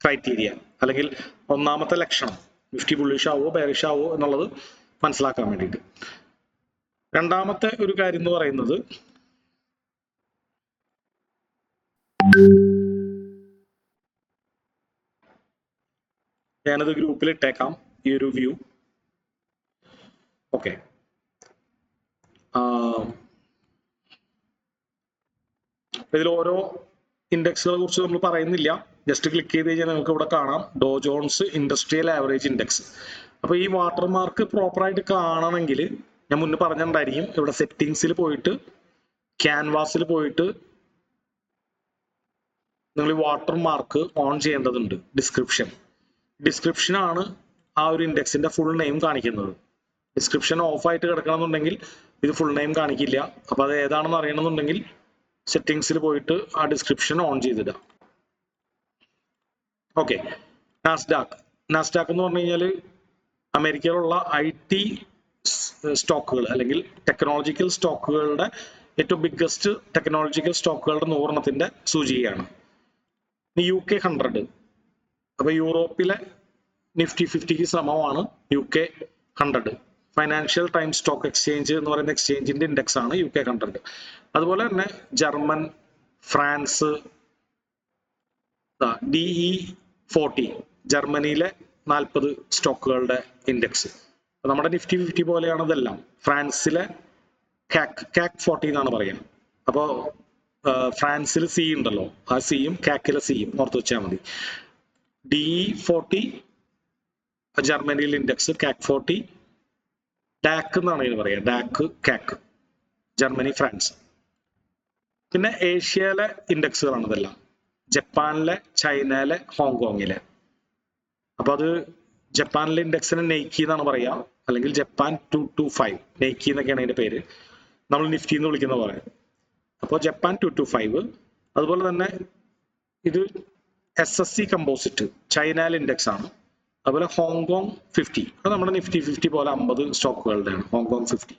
ക്രൈറ്റീരിയ, അല്ലെങ്കിൽ ഒന്നാമത്തെ ലക്ഷണം, നിഫ്റ്റി ബുള്ളിഷ് ആവോ ബെയറിഷ് ആവോ എന്നുള്ളത് മനസ്സിലാക്കാൻ വേണ്ടിയിട്ട്. രണ്ടാമത്തെ ഒരു കാര്യം എന്ന് പറയുന്നത് ഞാനത് ഗ്രൂപ്പിൽ ഇട്ടേക്കാം, ഈ ഒരു വ്യൂ. ഓക്കെ, ഇതിൽ ഓരോ ഇൻഡെക്സുകളെ കുറിച്ച് നമ്മൾ പറയുന്നില്ല. ജസ്റ്റ് ക്ലിക്ക് ചെയ്ത് കഴിഞ്ഞാൽ നമുക്ക് ഇവിടെ കാണാം ഡോ ജോൺസ് ഇൻഡസ്ട്രിയൽ ആവറേജ് ഇൻഡെക്സ്. അപ്പൊ ഈ വാട്ടർമാർക്ക് പ്രോപ്പറായിട്ട് കാണണമെങ്കിൽ ഞാൻ മുന്നേ പറഞ്ഞിട്ടുണ്ടായിരിക്കും, ഇവിടെ സെറ്റിംഗ്സിൽ പോയിട്ട് ക്യാൻവാസിൽ പോയിട്ട് നിങ്ങൾ ഈ വാട്ടർമാർക്ക് ഓൺ ചെയ്യേണ്ടതുണ്ട്. ഡിസ്ക്രിപ്ഷനാണ് ആ ഒരു ഇൻഡെക്സിന്റെ ഫുൾ നെയിം കാണിക്കുന്നത്. ഡിസ്ക്രിപ്ഷൻ ഓഫ് ആയിട്ട് കിടക്കണമെന്നുണ്ടെങ്കിൽ ഇത് ഫുൾ നെയിം കാണിക്കില്ല. അപ്പൊ അത് ഏതാണെന്ന് അറിയണമെന്നുണ്ടെങ്കിൽ സെറ്റിംഗ്സിൽ പോയിട്ട് ആ ഡിസ്ക്രിപ്ഷൻ ഓൺ ചെയ്തിടുക. ഓക്കെ, നാസ്ഡാക്ക് എന്ന് പറഞ്ഞു കഴിഞ്ഞാൽ അമേരിക്കയിലുള്ള IT സ്റ്റോക്കുകൾ അല്ലെങ്കിൽ ടെക്നോളജിക്കൽ സ്റ്റോക്കുകളുടെ ഏറ്റവും ബിഗ്ഗസ്റ്റ് ടെക്നോളജിക്കൽ സ്റ്റോക്കുകളുടെ 100 സൂചികയാണ്. UK 100, അപ്പൊ യൂറോപ്പിലെ നിഫ്റ്റി 50ക്ക് സമമാണ് UK 100. Financial times stock exchange എന്ന് പറയുന്ന എക്സ്ചേഞ്ചിന്റെ ഇൻഡെക്സ് ആണ് UK 100. അതുപോലെ തന്നെ ജർമ്മൻ, ഫ്രാൻസ്, DE40 ജർമ്മനിയിലെ 40 സ്റ്റോക്കുകളുടെ ഇൻഡെക്സ്. നമ്മുടെ നിഫ്റ്റി 50 പോലെയാണ് ഇതെല്ലാം. ഫ്രാൻസിലെ CAC 40 എന്നാണ് പറയുക. അപ്പോൾ ഫ്രാൻസിൽ C ഉണ്ടല്ലോ, ആ സിയും CAC-ലെ സിയും ഓർത്ത് വെച്ചാൽ മതി. DE40 ജർമ്മനിയിലെ ഇൻഡെക്സ്, CAC 40 DAC എന്നാണ് ഇതിന് പറയുക. DAC, CAC Germany, France. പിന്നെ ഏഷ്യയിലെ ഇൻഡെക്സുകളാണ് ഇതെല്ലാം. ജപ്പാനിലെ, ചൈനയിലെ, ഹോങ്കോങ്ങിലെ. അപ്പൊ അത് ജപ്പാനിലെ ഇൻഡെക്സിന് നെയ്ക്കി എന്നാണ് പറയുക, അല്ലെങ്കിൽ ജപ്പാൻ 225 നെയ്ക്കി എന്നൊക്കെയാണ് അതിന്റെ പേര്. നമ്മൾ നിഫ്റ്റി എന്ന് വിളിക്കുന്ന പോലെ. അപ്പോൾ ജപ്പാൻ 225. അതുപോലെ തന്നെ ഇത് SSC കമ്പോസിറ്റ് ചൈനയിലെ ഇൻഡെക്സ് ആണ്. അതുപോലെ ഹോങ്കോങ് 50, അത് നമ്മുടെ നിഫ്റ്റി 50 പോലെ 50 സ്റ്റോക്കുകളുടെയാണ് ഹോങ്കോങ് 50.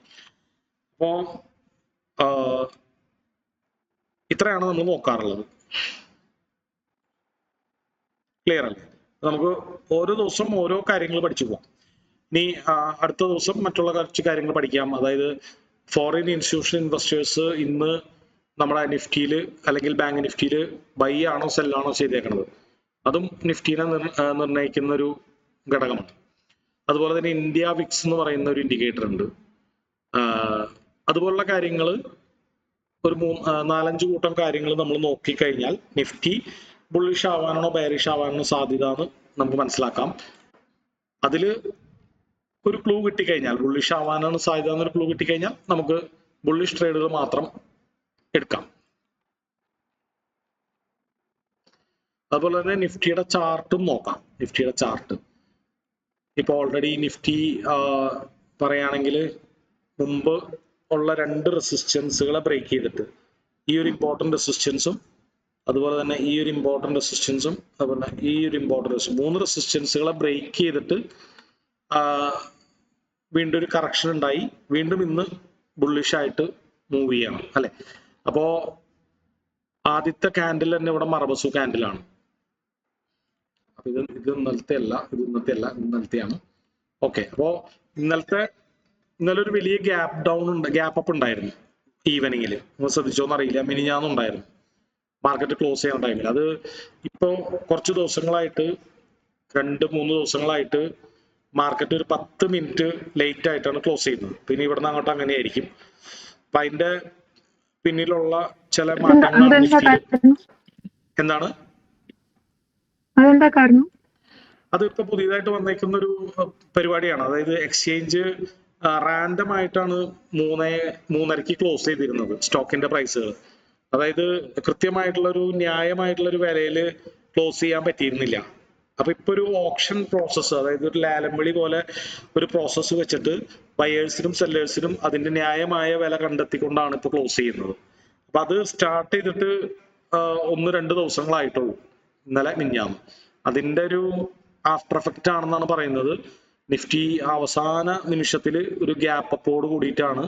അപ്പോ ഇത്രയാണ് നമ്മൾ നോക്കാറുള്ളത്. ക്ലിയർ അല്ലേ? നമുക്ക് ഓരോ ദിവസം ഓരോ കാര്യങ്ങൾ പഠിച്ചു പോകാം. ഇനി അടുത്ത ദിവസം മറ്റുള്ള കുറച്ച് കാര്യങ്ങൾ പഠിക്കാം. അതായത് ഫോറിൻ ഇൻസ്റ്റിറ്റ്യൂഷണൽ ഇൻവെസ്റ്റേഴ്സ് ഇന്ന് നമ്മുടെ നിഫ്റ്റിയിൽ അല്ലെങ്കിൽ ബാങ്ക് നിഫ്റ്റിയിൽ ബൈ ആണോ സെല്ലാണോ ചെയ്തേക്കുന്നത്, അതും നിഫ്റ്റിനെ നിർണ്ണയിക്കുന്ന ഒരു ഘടകമാണ്. അതുപോലെ തന്നെ ഇന്ത്യ വിക്സ് എന്ന് പറയുന്ന ഒരു ഇൻഡിക്കേറ്റർ ഉണ്ട്. അതുപോലുള്ള കാര്യങ്ങൾ ഒരു 4-5 കൂട്ടം കാര്യങ്ങൾ നമ്മൾ നോക്കിക്കഴിഞ്ഞാൽ നിഫ്റ്റി ബുള്ളിഷ് ആവാനാണോ ബെയറിഷ് ആവാനാണോ സാധ്യത എന്ന് നമുക്ക് മനസ്സിലാക്കാം. അതിൽ ഒരു ക്ലൂ കിട്ടിക്കഴിഞ്ഞാൽ, ബുള്ളിഷ് ആവാനാണ് സാധ്യത എന്നൊരു ക്ലൂ കിട്ടിക്കഴിഞ്ഞാൽ നമുക്ക് ബുള്ളിഷ് ട്രേഡുകൾ മാത്രം എടുക്കാം. അതുപോലെ തന്നെ നിഫ്റ്റിയുടെ ചാർട്ടും നോക്കാം. നിഫ്റ്റിയുടെ ചാർട്ട് ഇപ്പൊ ഓൾറെഡി നിഫ്റ്റി പറയുകയാണെങ്കിൽ മുമ്പ് ഉള്ള 2 റെസിസ്റ്റൻസുകളെ ബ്രേക്ക് ചെയ്തിട്ട് ഈ ഒരു ഇമ്പോർട്ടന്റ് റെസിസ്റ്റൻസും അതുപോലെ തന്നെ ഈ ഒരു ഇമ്പോർട്ടന്റ് റെസിസ്റ്റൻസും അതുപോലെ ഈ ഒരു ഇമ്പോർട്ടന്റ് റെസിസ്റ്റൻസ് 3 റെസിസ്റ്റൻസുകളെ ബ്രേക്ക് ചെയ്തിട്ട് വീണ്ടും ഒരു കറക്ഷൻ ഉണ്ടായി. വീണ്ടും ഇന്ന് ബുള്ളിഷ് ആയിട്ട് മൂവ് ചെയ്യണം അല്ലെ. അപ്പോ ആദ്യത്തെ ക്യാൻഡിൽ തന്നെ ഇവിടെ മറബസു ക്യാൻഡിലാണ്. അപ്പൊ ഇത് ഇന്നലത്തെ അല്ല, ഇത് ഇന്നലത്തെയാണ്. ഓക്കെ, അപ്പോ ഇന്നലെ ഒരു വലിയ ഗ്യാപ്പ് അപ്പ് ഉണ്ടായിരുന്നു ഈവനിങ്ങിൽ. ശ്രദ്ധിച്ചോന്ന് അറിയില്ല, മിനിഞ്ഞാന്നുണ്ടായിരുന്നു മാർക്കറ്റ് ക്ലോസ് ചെയ്യുന്ന ടൈമിൽ. അത് ഇപ്പോ കുറച്ച് ദിവസങ്ങളായിട്ട് 2-3 ദിവസങ്ങളായിട്ട് മാർക്കറ്റ് ഒരു 10 മിനിറ്റ് ലേറ്റ് ആയിട്ടാണ് ക്ലോസ് ചെയ്യുന്നത്. പിന്നെ ഇവിടുന്ന് അങ്ങോട്ട് അങ്ങനെയായിരിക്കും. അപ്പൊ അതിന്റെ പിന്നിലുള്ള ചില മാറ്റങ്ങളാണ് നിഫ്റ്റിയിൽ. എന്താണ് അതെന്താ കാരണം? അത് ഇപ്പൊ പുതിയതായിട്ട് വന്നേക്കുന്ന ഒരു പരിപാടിയാണ്. അതായത് എക്സ്ചേഞ്ച് റാൻഡം ആയിട്ടാണ് 3:30 ക്ലോസ് ചെയ്തിരുന്നത് സ്റ്റോക്കിന്റെ പ്രൈസുകൾ. അതായത് കൃത്യമായിട്ടുള്ള ഒരു ന്യായമായിട്ടുള്ള ഒരു വിലയിൽ ക്ലോസ് ചെയ്യാൻ പറ്റിയിരുന്നില്ല. അപ്പൊ ഇപ്പൊ ഒരു ഓപ്ഷൻ പ്രോസസ്സ്, അതായത് ഒരു ലാലംവിളി പോലെ ഒരു പ്രോസസ്സ് വെച്ചിട്ട് ബയേഴ്സിനും സെല്ലേഴ്സിനും അതിന്റെ ന്യായമായ വില കണ്ടെത്തിക്കൊണ്ടാണ് ഇപ്പൊ ക്ലോസ് ചെയ്യുന്നത്. അപ്പൊ അത് സ്റ്റാർട്ട് ചെയ്തിട്ട് 1-2 ദിവസങ്ങളായിട്ടുള്ളൂ, ഇന്നലെ മിനിഞ്ഞാന്ന്. അതിന്റെ ഒരു ആഫ്റ്റർ എഫക്റ്റ് ആണെന്നാണ് പറയുന്നത്. നിഫ്റ്റി അവസാന നിമിഷത്തിൽ ഒരു ഗ്യാപ്പ് അപ്പോട് കൂടിയിട്ടാണ്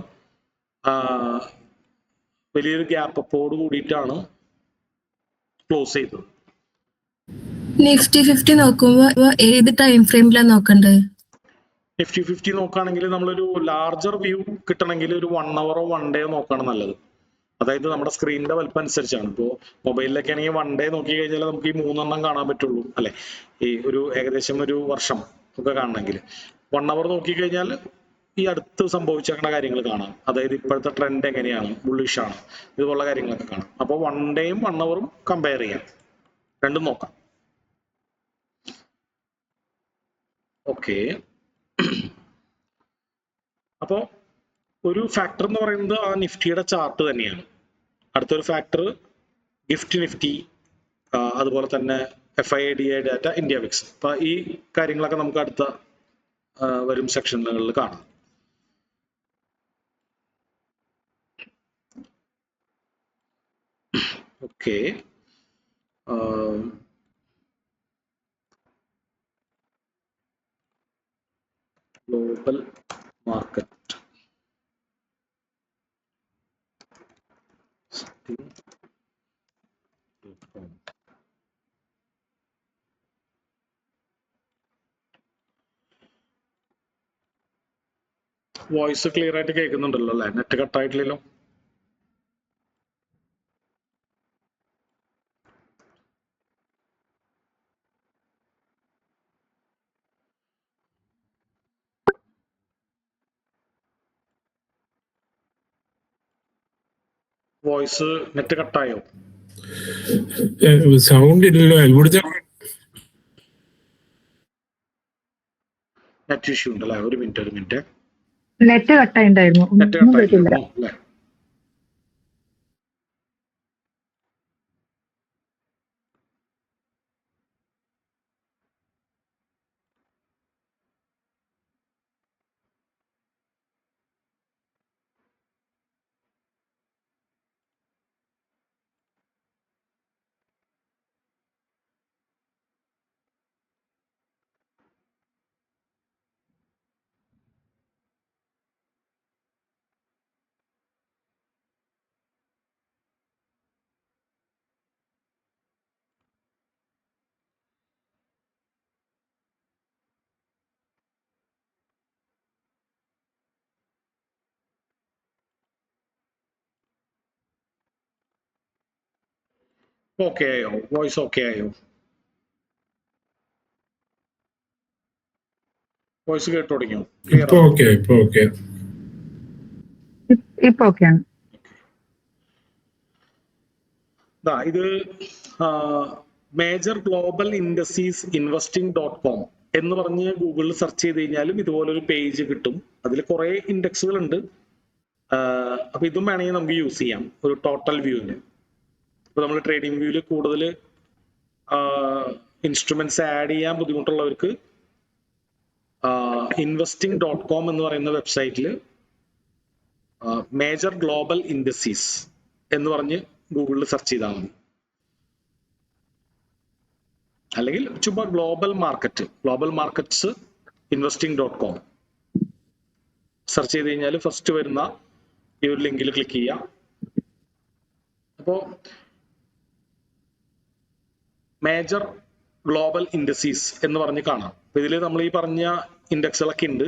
വലിയൊരു ഗ്യാപ്പ് അപ്പോട് കൂടിയിട്ടാണ് ക്ലോസ് ചെയ്തത്. നിഫ്റ്റി 50 നോക്കുമ്പോ ഏത് ടൈം ഫ്രെയിമിലാണ് നോക്കേണ്ടത്? നിഫ്റ്റി 50 നോക്കുകയാണെങ്കിൽ നമ്മളൊരു ലാർജർ വ്യൂ കിട്ടണമെങ്കിൽ ഒരു 1 hour 1 day നോക്കുകയാണ് നല്ലത്. അതായത് നമ്മുടെ സ്ക്രീനിന്റെ വലുപ്പം അനുസരിച്ചാണ്. ഇപ്പോൾ മൊബൈലിലൊക്കെ ആണെങ്കിൽ 1 day നോക്കി കഴിഞ്ഞാൽ നമുക്ക് ഈ 3 എണ്ണം കാണാൻ പറ്റുള്ളൂ അല്ലെ, ഈ ഒരു ഏകദേശം ഒരു വർഷം ഒക്കെ കാണണമെങ്കിൽ. 1 hour നോക്കിക്കഴിഞ്ഞാൽ ഈ അടുത്ത് സംഭവിച്ചേക്കുന്ന കാര്യങ്ങൾ കാണാം. അതായത് ഇപ്പോഴത്തെ ട്രെൻഡ് എങ്ങനെയാണ്, ബുള്ളിഷ് ആണ്, ഇതുപോലുള്ള കാര്യങ്ങളൊക്കെ കാണാം. അപ്പോൾ 1 dayയും 1 hourഉം കമ്പയർ ചെയ്യാം, രണ്ടും നോക്കാം. ഓക്കെ, അപ്പോ ഒരു ഫാക്ടർ എന്ന് പറയുന്നത് ആ നിഫ്റ്റിയുടെ ചാർട്ട് തന്നെയാണ്. അടുത്തൊരു ഫാക്ടർ ഗിഫ്റ്റ് നിഫ്റ്റി, അതുപോലെ തന്നെ FIDA ഡാറ്റ, ഇന്ത്യ വിക്സ്. അപ്പൊ ഈ കാര്യങ്ങളൊക്കെ നമുക്ക് അടുത്ത വരും സെക്ഷനുകളിൽ കാണാം. Okay, global market voice clear ആയിട്ട് കേൾക്കുന്നുണ്ടല്ലോ അല്ലെ? നെറ്റ് കട്ടായിട്ടില്ലല്ലോ? വോയിസ് നെറ്റ് കട്ടായോ? സൗണ്ട് ഇല്ലല്ലോ. ഇവിടുത്തെ നെറ്റ് ഇഷ്യൂ ഉണ്ട് അല്ലെ? ഒരു മിനിറ്റ്. നെറ്റ് കട്ടായിട്ടുണ്ടായിരുന്നു, നെറ്റ് ഒന്നും കേട്ടില്ല. കട്ടായിട്ടില്ല അല്ലെ? ഓക്കെ ആയോ? വോയിസ് ഓക്കെ ആയോ? വോയിസ് കേട്ടു തുടങ്ങിയോ? ക്ലിയർ ഇപ്പൊ ഓക്കെ. ഇപ്പൊ ഓക്കെയാണ്. ഇത് മേജർ ഗ്ലോബൽ ഇൻഡസ്ട്രീസ് investing.com എന്ന് പറഞ്ഞ് ഗൂഗിളിൽ സെർച്ച് ചെയ്ത് കഴിഞ്ഞാലും ഇതുപോലൊരു പേജ് കിട്ടും. അതിൽ കുറെ ഇൻഡെക്സുകൾ ഉണ്ട്. അപ്പൊ ഇതും വേണമെങ്കിൽ നമുക്ക് യൂസ് ചെയ്യാം ഒരു ടോട്ടൽ വ്യൂവിന്. ഇപ്പൊ നമ്മൾ ട്രേഡിംഗ് വ്യൂവിൽ കൂടുതൽ ഇൻസ്ട്രുമെന്റ്സ് ആഡ് ചെയ്യാൻ ബുദ്ധിമുട്ടുള്ളവർക്ക് investing.com എന്ന് പറയുന്ന വെബ്സൈറ്റിൽ മേജർ ഗ്ലോബൽ ഇൻഡസ്ട്രീസ് എന്ന് പറഞ്ഞ് ഗൂഗിളിൽ സെർച്ച് ചെയ്താൽ മതി. അല്ലെങ്കിൽ ചുമ്മാ ഗ്ലോബൽ മാർക്കറ്റ്സ് investing.com സെർച്ച് ചെയ്ത് കഴിഞ്ഞാൽ ഫസ്റ്റ് വരുന്ന ഈ ഒരു ലിങ്കിൽ ക്ലിക്ക് ചെയ്യാം. അപ്പോൾ മേജർ ഗ്ലോബൽ ഇൻഡസീസ് എന്ന് പറഞ്ഞ് കാണാം. അപ്പൊ ഇതിൽ നമ്മൾ ഈ പറഞ്ഞ ഇൻഡെക്സുകളൊക്കെ ഉണ്ട്.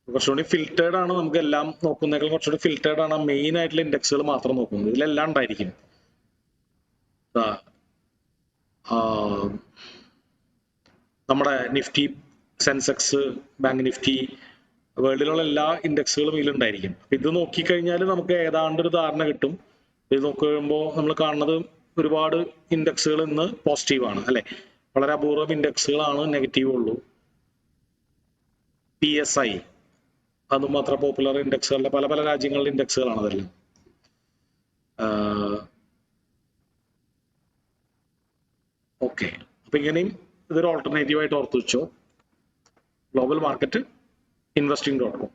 കുറച്ചുകൂടി ഫിൽറ്റേർഡ് ആണ്, നമുക്ക് എല്ലാം നോക്കുന്നേക്കാൾ കുറച്ചുകൂടി ഫിൽറ്റേർഡ് ആണ്. മെയിൻ ആയിട്ടുള്ള ഇൻഡെക്സുകൾ മാത്രം നോക്കുന്നത്. ഇതിലെല്ലാം ഉണ്ടായിരിക്കും. നമ്മുടെ നിഫ്റ്റി, സെൻസെക്സ്, ബാങ്ക് നിഫ്റ്റി, വേൾഡിലുള്ള എല്ലാ ഇൻഡെക്സുകളും ഇതിലുണ്ടായിരിക്കും. ഇത് നോക്കിക്കഴിഞ്ഞാൽ നമുക്ക് ഏതാണ്ട് ഒരു ധാരണ കിട്ടും. ഇത് നോക്കുമ്പോൾ നമ്മൾ കാണുന്നത് ഒരുപാട് ഇൻഡെക്സുകൾ ഇന്ന് പോസിറ്റീവാണ് അല്ലെ. വളരെ അപൂർവം ഇൻഡെക്സുകളാണ് നെഗറ്റീവ് ഉള്ളൂ. PSI അതും അത്ര പോപ്പുലർ ഇൻഡെക്സുകളുടെ പല പല രാജ്യങ്ങളുടെ ഇൻഡെക്സുകളാണ് അതെല്ലാം. ഓക്കെ, അപ്പൊ ഇങ്ങനെയും ഇതൊരു ഓൾട്ടർനേറ്റീവ് ആയിട്ട് ഓർത്തു വെച്ചോ. Global market investing.com.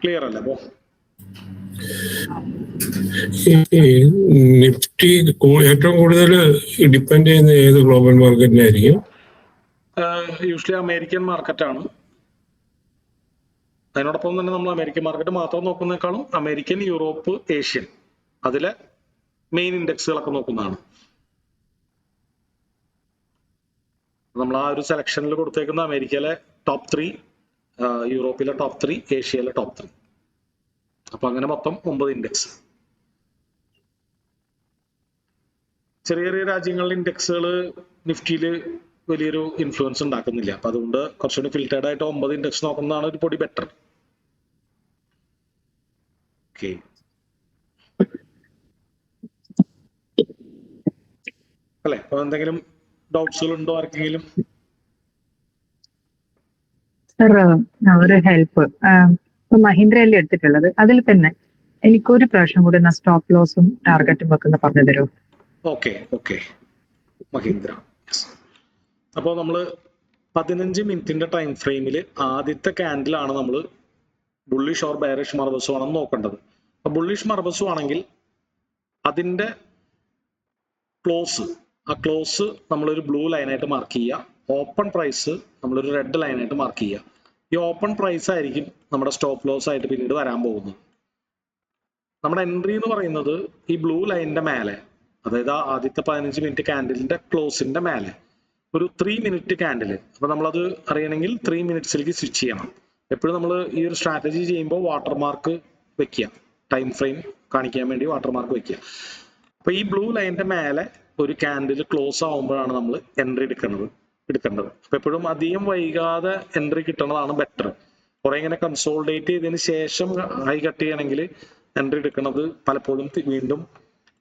ക്ലിയർ അല്ലേ? അപ്പോ നിഫ്റ്റി ഏറ്റവും കൂടുതൽ ഡിപ്പെൻഡ് ചെയ്യുന്ന ഏത് ഗ്ലോബൽ മാർക്കറ്റിനായിരിക്കും? യൂഷ്വലി അമേരിക്കൻ മാർക്കറ്റാണ്. അതിനോടൊപ്പം തന്നെ നമ്മൾ അമേരിക്കൻ മാർക്കറ്റ് മാത്രം നോക്കുന്നേക്കാളും അമേരിക്കൻ, യൂറോപ്പ്, ഏഷ്യൻ അതിലെ മെയിൻ ഇൻഡെക്സുകളൊക്കെ നോക്കുന്നതാണ്. നമ്മൾ ആ ഒരു സെലക്ഷനിൽ കൊടുത്തേക്കുന്ന അമേരിക്കയിലെ ടോപ്പ് 3, യൂറോപ്പിലെ ടോപ്പ് 3, ഏഷ്യയിലെ ടോപ്പ് 3. അപ്പൊ അങ്ങനെ മൊത്തം 9 ഇൻഡെക്സ്. ചെറിയ ചെറിയ രാജ്യങ്ങളിലെ ഇൻഡെക്സുകൾ നിഫ്റ്റിയിൽ വലിയൊരു ഇൻഫ്ലുവൻസ് ഉണ്ടാക്കുന്നില്ല. അപ്പൊ അതുകൊണ്ട് കുറച്ചുകൂടി ഫിൽറ്റേർഡ് ആയിട്ട് 9 ഇൻഡെക്സ് നോക്കുന്നതാണ് ഒരു പൊടി ബെറ്റർ. ഓക്കെ, അല്ലെ? അപ്പൊ എന്തെങ്കിലും ഡൗട്ട്സുകൾ ഉണ്ടോ ആർക്കെങ്കിലും? സർ, ഒരു ഹെൽപ്പ്. മഹീന്ദ്ര അല്ലേ എടുത്തിട്ടുള്ളത്, അതിൽ തന്നെ എനിക്കൊരു പ്രാവശ്യം കൂടി സ്റ്റോപ്പ് ലോസും ടാർഗറ്റും വെക്കുന്ന പറഞ്ഞു തരുമോ? ഓക്കെ, മഹീന്ദ്ര. അപ്പോൾ നമ്മൾ 15 മിനിറ്റിന്റെ ടൈം ഫ്രെയിമിൽ ആദ്യത്തെ ക്യാൻഡിലാണ് നമ്മൾ ബുള്ളിഷ് ഓർ ബെയറിഷ് മർബസോ ആണെന്ന് നോക്കേണ്ടത്. അപ്പൊ ബുള്ളിഷ് മർബസോ ആണെങ്കിൽ അതിന്റെ ആ ക്ലോസ് നമ്മളൊരു ബ്ലൂ ലൈനായിട്ട് മാർക്ക് ചെയ്യുക. ഓപ്പൺ പ്രൈസ് നമ്മളൊരു റെഡ് ലൈനായിട്ട് മാർക്ക് ചെയ്യുക. ഈ ഓപ്പൺ പ്രൈസ് ആയിരിക്കും നമ്മുടെ സ്റ്റോപ്പ് ലോസ് ആയിട്ട് പിന്നീട് വരാൻ പോകുന്നത്. നമ്മുടെ എൻട്രി എന്ന് പറയുന്നത് ഈ ബ്ലൂ ലൈനിന്റെ മേലെ, അതായത് ആദ്യത്തെ 15 മിനിറ്റ് ക്യാൻഡിലിന്റെ ക്ലോസിന്റെ മേലെ ഒരു 3 മിനിറ്റ് ക്യാൻഡിൽ. അപ്പൊ നമ്മളത് അറിയണമെങ്കിൽ 3 മിനിറ്റ്സിലേക്ക് സ്വിച്ച് ചെയ്യണം. എപ്പോഴും നമ്മൾ ഈ ഒരു സ്ട്രാറ്റജി ചെയ്യുമ്പോൾ വാട്ടർമാർക്ക് വെക്കുക, ടൈം ഫ്രെയിം കാണിക്കാൻ വേണ്ടി വാട്ടർമാർക്ക് വെക്കുക. അപ്പൊ ഈ ബ്ലൂ ലൈനിന്റെ മേലെ ഒരു ക്യാൻഡിൽ ക്ലോസ് ആവുമ്പോഴാണ് നമ്മൾ എൻട്രി എടുക്കേണ്ടത്. അപ്പൊ എപ്പോഴും അധികം വൈകാതെ എൻട്രി കിട്ടുന്നതാണ് ബെറ്റർ. കുറെ ഇങ്ങനെ കൺസോൾഡേറ്റ് ചെയ്തതിന് ശേഷം ഹൈ കട്ട് ചെയ്യണമെങ്കിൽ എൻട്രി എടുക്കുന്നത് പലപ്പോഴും വീണ്ടും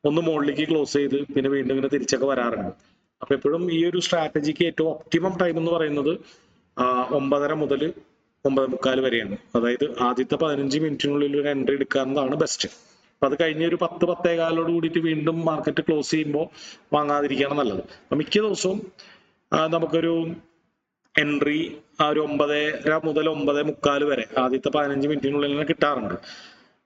ഒന്ന് മുകളിലേക്ക് ക്ലോസ് ചെയ്ത് പിന്നെ വീണ്ടും ഇങ്ങനെ തിരിച്ചൊക്കെ വരാറുണ്ട്. അപ്പൊ എപ്പോഴും ഈ ഒരു സ്ട്രാറ്റജിക്ക് ഏറ്റവും ഒപ്റ്റിമം ടൈം എന്ന് പറയുന്നത് 9:30 മുതൽ 9:45 വരെയാണ്. അതായത് ആദ്യത്തെ 15 മിനിറ്റിനുള്ളിൽ ഒരു എൻട്രി എടുക്കാവുന്നതാണ് ബെസ്റ്റ്. അപ്പൊ അത് കഴിഞ്ഞ് ഒരു 10-10:15 കൂടിയിട്ട് വീണ്ടും മാർക്കറ്റ് ക്ലോസ് ചെയ്യുമ്പോൾ വാങ്ങാതിരിക്കുകയാണ് നല്ലത്. അപ്പൊ മിക്ക ദിവസവും നമുക്കൊരു എൻട്രി ആ ഒരു 9:30 മുതൽ 9:45 വരെ ആദ്യത്തെ 15 മിനിറ്റിനുള്ളിൽ തന്നെ കിട്ടാറുണ്ട്.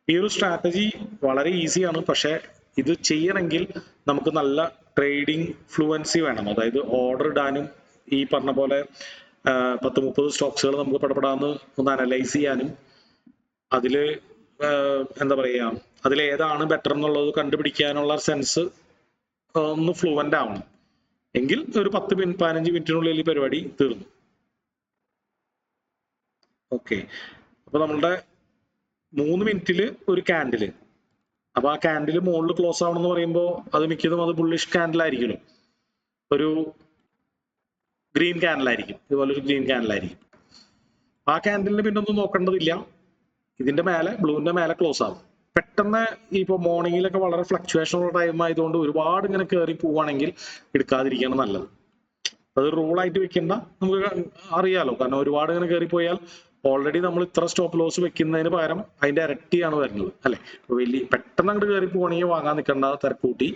ഈ ഒരു സ്ട്രാറ്റജി വളരെ ഈസിയാണ്. പക്ഷെ ഇത് ചെയ്യണമെങ്കിൽ നമുക്ക് നല്ല ട്രേഡിംഗ് ഫ്ലുവൻസി വേണം. അതായത് ഓർഡർ ഇടാനും ഈ പറഞ്ഞ പോലെ 10-30 സ്റ്റോക്സുകൾ നമുക്ക് പെടപ്പെടാന്ന് ഒന്ന് അനലൈസ് ചെയ്യാനും അതില് എന്താ പറയാ, അതിലേതാണ് ബെറ്റർ എന്നുള്ളത് കണ്ടുപിടിക്കാനുള്ള സെൻസ് ഒന്ന് ഫ്ലുവന്റ് ആവണം. എങ്കിൽ ഒരു 10-15 മിനിറ്റിനുള്ളിൽ ഈ പരിപാടി തീർന്നു. ഓക്കെ, അപ്പൊ നമ്മളുടെ 3 മിനിറ്റില് ഒരു ക്യാൻഡില്. അപ്പൊ ആ ക്യാൻഡിൽ മുകളിൽ ക്ലോസ് ആവണമെന്ന് പറയുമ്പോൾ അത് മിക്കതും അത് ബുള്ളിഷ് ക്യാൻഡിലായിരിക്കുമല്ലോ, ഒരു ഗ്രീൻ ക്യാൻഡിലായിരിക്കും. ഇതുപോലെ ഒരു ഗ്രീൻ ക്യാൻഡിലായിരിക്കും. ആ ക്യാൻഡിലിന് പിന്നെ ഒന്നും നോക്കേണ്ടതില്ല. ഇതിന്റെ മേലെ ബ്ലൂവിന്റെ മേലെ ക്ലോസ് ആവും. പെട്ടെന്ന് ഇപ്പൊ മോർണിംഗിലൊക്കെ വളരെ ഫ്ലക്ച്വേഷൻ ഉള്ള ടൈം ആയതുകൊണ്ട് ഒരുപാട് ഇങ്ങനെ കയറി പോവുകയാണെങ്കിൽ എടുക്കാതിരിക്കുകയാണ് നല്ലത്. അത് റൂളായിട്ട് വെക്കേണ്ട, നമുക്ക് അറിയാലോ. കാരണം ഒരുപാട് ഇങ്ങനെ കയറി പോയാൽ ഓൾറെഡി നമ്മൾ ഇത്ര സ്റ്റോപ്പ് ലോസ് വെക്കുന്നതിന് പകരം അതിന്റെ ഇരട്ടിയാണ് വരുന്നത് അല്ലെ. വലിയ പെട്ടെന്ന് അങ്ങോട്ട് കയറി പോവാണെങ്കിൽ വാങ്ങാൻ നിൽക്കേണ്ട, തിരക്കൂട്ടി.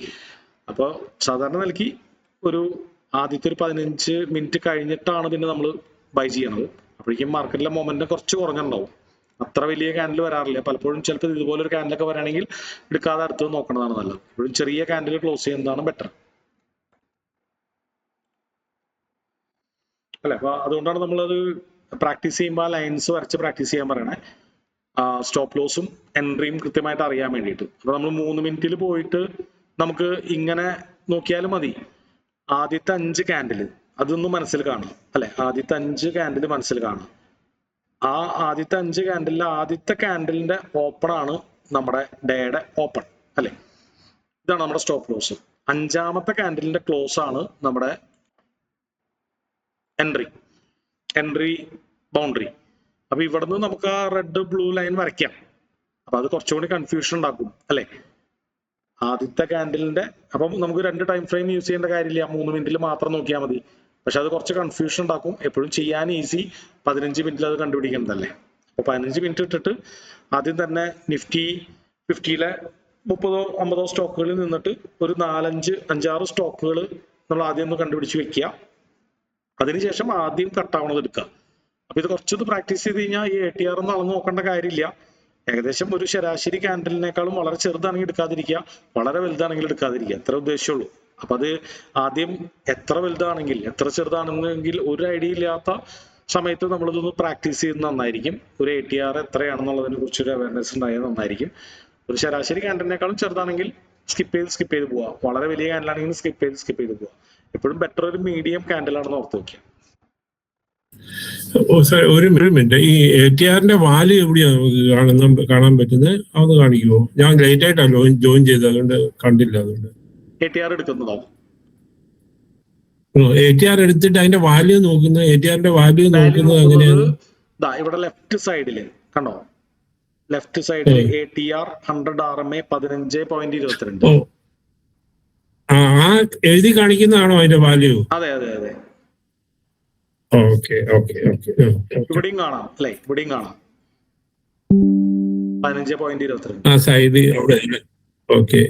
അപ്പൊ സാധാരണ നിലയ്ക്ക് ഒരു ആദ്യത്തെ ഒരു 15 മിനിറ്റ് കഴിഞ്ഞിട്ടാണ് പിന്നെ നമ്മൾ ബൈ ചെയ്യണത്. അപ്പോഴേക്കും മാർക്കറ്റിലെ മൊമെന്റം കുറച്ച് കുറഞ്ഞിട്ടുണ്ടാവും. അത്ര വലിയ ക്യാൻഡിൽ വരാറില്ല. പലപ്പോഴും ചിലപ്പോൾ ഇതുപോലെ ഒരു ക്യാൻഡിലൊക്കെ വരാണെങ്കിൽ എടുക്കാതെ അടുത്ത് നോക്കണതാണ് നല്ലത്. എപ്പോഴും ചെറിയ ക്യാൻഡിൽ ക്ലോസ് ചെയ്യുന്നതാണ് ബെറ്റർ. അല്ലെ? അപ്പൊ അതുകൊണ്ടാണ് നമ്മളത് പ്രാക്ടീസ് ചെയ്യുമ്പോൾ ആ ലൈൻസ് വരച്ച് പ്രാക്ടീസ് ചെയ്യാൻ പറയണേ. സ്റ്റോപ്പ് ലോസും എൻട്രിയും കൃത്യമായിട്ട് അറിയാൻ വേണ്ടിയിട്ട്. അപ്പൊ നമ്മൾ 3 മിനിറ്റിൽ പോയിട്ട് നമുക്ക് ഇങ്ങനെ നോക്കിയാലും മതി. ആദ്യത്തെ 5 ക്യാൻഡിൽ അതൊന്നും മനസ്സിൽ കാണാം അല്ലെ? ആദ്യത്തെ 5 ക്യാൻഡിൽ മനസ്സിൽ കാണാം. ആ ആദ്യത്തെ 5 ക്യാൻഡിലിലെ ആദ്യത്തെ ക്യാൻഡിലിന്റെ ഓപ്പൺ ആണ് നമ്മുടെ ഡേയുടെ ഓപ്പൺ അല്ലെ? ഇതാണ് നമ്മുടെ സ്റ്റോപ്പ് ലോസ്. 5ാമത്തെ ക്യാൻഡിലിന്റെ ക്ലോസ് ആണ് നമ്മുടെ എൻട്രി ബൗണ്ടറി. അപ്പൊ ഇവിടുന്ന് നമുക്ക് ആ റെഡ് ബ്ലൂ ലൈൻ വരയ്ക്കാം. അപ്പൊ അത് കുറച്ചുകൂടി കൺഫ്യൂഷൻ ഉണ്ടാക്കും അല്ലെ? ആദ്യത്തെ ക്യാൻഡിലിന്റെ അപ്പം നമുക്ക് 2 ടൈം ഫ്രെയിം യൂസ് ചെയ്യേണ്ട കാര്യമില്ല, 3 മിനിറ്റിൽ മാത്രം നോക്കിയാൽ മതി. പക്ഷെ അത് കുറച്ച് കൺഫ്യൂഷൻ ഉണ്ടാക്കും. എപ്പോഴും ചെയ്യാൻ ഈസി 15 മിനിറ്റിൽ അത് കണ്ടുപിടിക്കുന്നതല്ലേ. അപ്പൊ 15 മിനിറ്റ് ഇട്ടിട്ട് ആദ്യം തന്നെ നിഫ്റ്റി 50-ലെ 30-50 സ്റ്റോക്കുകളിൽ നിന്നിട്ട് ഒരു 4-5-6 സ്റ്റോക്കുകൾ നമ്മൾ ആദ്യം ഒന്ന് കണ്ടുപിടിച്ച് വെക്കുക. അതിനുശേഷം ആദ്യം കട്ടാവണത് എടുക്കുക. അപ്പൊ ഇത് കുറച്ചൊന്ന് പ്രാക്ടീസ് ചെയ്ത് കഴിഞ്ഞാൽ ഈ ATR ഒന്നും അളന്ന് നോക്കേണ്ട കാര്യമില്ല. ഏകദേശം ഒരു ശരാശരി ക്യാൻഡലിനേക്കാളും വളരെ ചെറുതാണെങ്കിൽ എടുക്കാതിരിക്കുക, വളരെ വലുതാണെങ്കിൽ എടുക്കാതിരിക്കുക, എത്ര ഉദ്ദേശമുള്ളൂ. അപ്പൊ അത് ആദ്യം എത്ര വലുതാണെങ്കിൽ എത്ര ചെറുതാണെന്നെങ്കിൽ ഒരു ഐഡിയ ഇല്ലാത്ത സമയത്ത് നമ്മളിതൊന്ന് പ്രാക്ടീസ് ചെയ്യുന്നത് നന്നായിരിക്കും. ഒരു ATR എത്രയാണെന്നുള്ളതിനെ കുറിച്ചൊരു അവയർനെസ് ഉണ്ടായത് നന്നായിരിക്കും. ഒരു ശരാശരി ക്യാൻഡലിനേക്കാളും ചെറുതാണെങ്കിൽ സ്കിപ്പ് ചെയ്ത് പോവാം. വളരെ വലിയ ക്യാൻഡലാണെങ്കിൽ സ്കിപ്പ് ചെയ്ത് പോവാം. എപ്പോഴും ബെറ്റർ ഒരു മീഡിയം ക്യാൻഡലാണെന്ന് ഓർത്ത് വെക്കുക. ഒരു മിനിറ്റ്, ഈ ATRന്റെ വാല്യൂ എവിടെയാണ് കാണാൻ പറ്റുന്നത്? അതൊന്ന് കാണിക്കുമോ? ഞാൻ ലേറ്റ് ആയിട്ടാണ് ജോയിൻ ചെയ്തത്, അതുകൊണ്ട് കണ്ടില്ല. അതുകൊണ്ട് ATR എടുക്കുന്നതോ? ATR എടുത്തിട്ട് അതിന്റെ വാല്യൂ നോക്കുന്നത്, ATRന്റെ വാല്യൂ നോക്കുന്നത് എങ്ങനെയാണ്? ഇവിടെ ലെഫ്റ്റ് സൈഡില് കണ്ടോ? ലെഫ്റ്റ് സൈഡിൽ ATR 100 RMA 15.22. ആ എഴുതി കാണിക്കുന്നതാണോ അതിന്റെ വാല്യൂ? അതെ. ഓക്കെ. ഇവിടെയും കാണാം അല്ലെ? ഇവിടെയും കാണാം 15.22. ആ സൈഡ് അവിടെ. ഓക്കെ.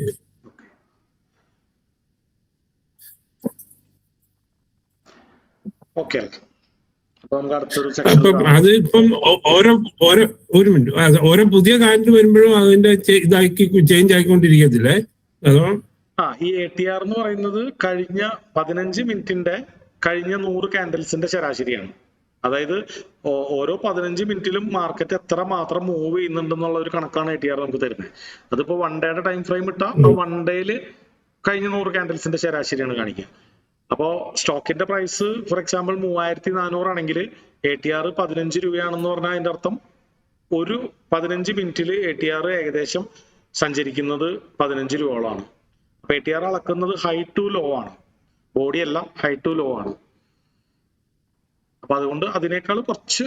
ഓക്കെ. അപ്പൊ നമുക്ക് അടുത്തൊരു സെക്ഷൻ. അപ്പം അത് ഇപ്പം ഒരു മിനിറ്റ്, ഓരോ പുതിയ കാൻഡിൽ വരുമ്പോഴും അതിന്റെ ചേഞ്ച് ആയിക്കൊണ്ടിരിക്കത്തില്ലേ? അതോ ഈ ATR എന്ന് പറയുന്നത് കഴിഞ്ഞ 15 മിനിറ്റിന്റെ കഴിഞ്ഞ 100 ക്യാൻഡിൽസിന്റെ ശരാശരിയാണ്. അതായത് ഓരോ 15 മിനിറ്റിലും മാർക്കറ്റ് എത്ര മാത്രം മൂവ് ചെയ്യുന്നുണ്ടെന്നുള്ള ഒരു കണക്കാണ് ATR നമുക്ക് തരുന്നത്. അതിപ്പോ 1 ഡേയുടെ ടൈം ഫ്രെയിം ഇട്ടാ ആ 1 ഡേയിൽ കഴിഞ്ഞ 100 ക്യാൻഡിൽസിന്റെ ശരാശരിയാണ് കാണിക്കുക. അപ്പോ സ്റ്റോക്കിന്റെ പ്രൈസ് ഫോർ എക്സാമ്പിൾ 3400 ആണെങ്കിൽ ATR 15 രൂപയാണെന്ന് പറഞ്ഞാൽ അതിന്റെ അർത്ഥം ഒരു 15 മിനിറ്റിൽ ATR ഏകദേശം സഞ്ചരിക്കുന്നത് 15 രൂപയോളമാണ്. അപ്പൊ ATR അളക്കുന്നത് ഹൈ ടു ലോ ആണ്, ബോഡി അല്ല, ഹൈ ടു ലോ ആണ്. അപ്പൊ അതുകൊണ്ട് അതിനേക്കാൾ കുറച്ച്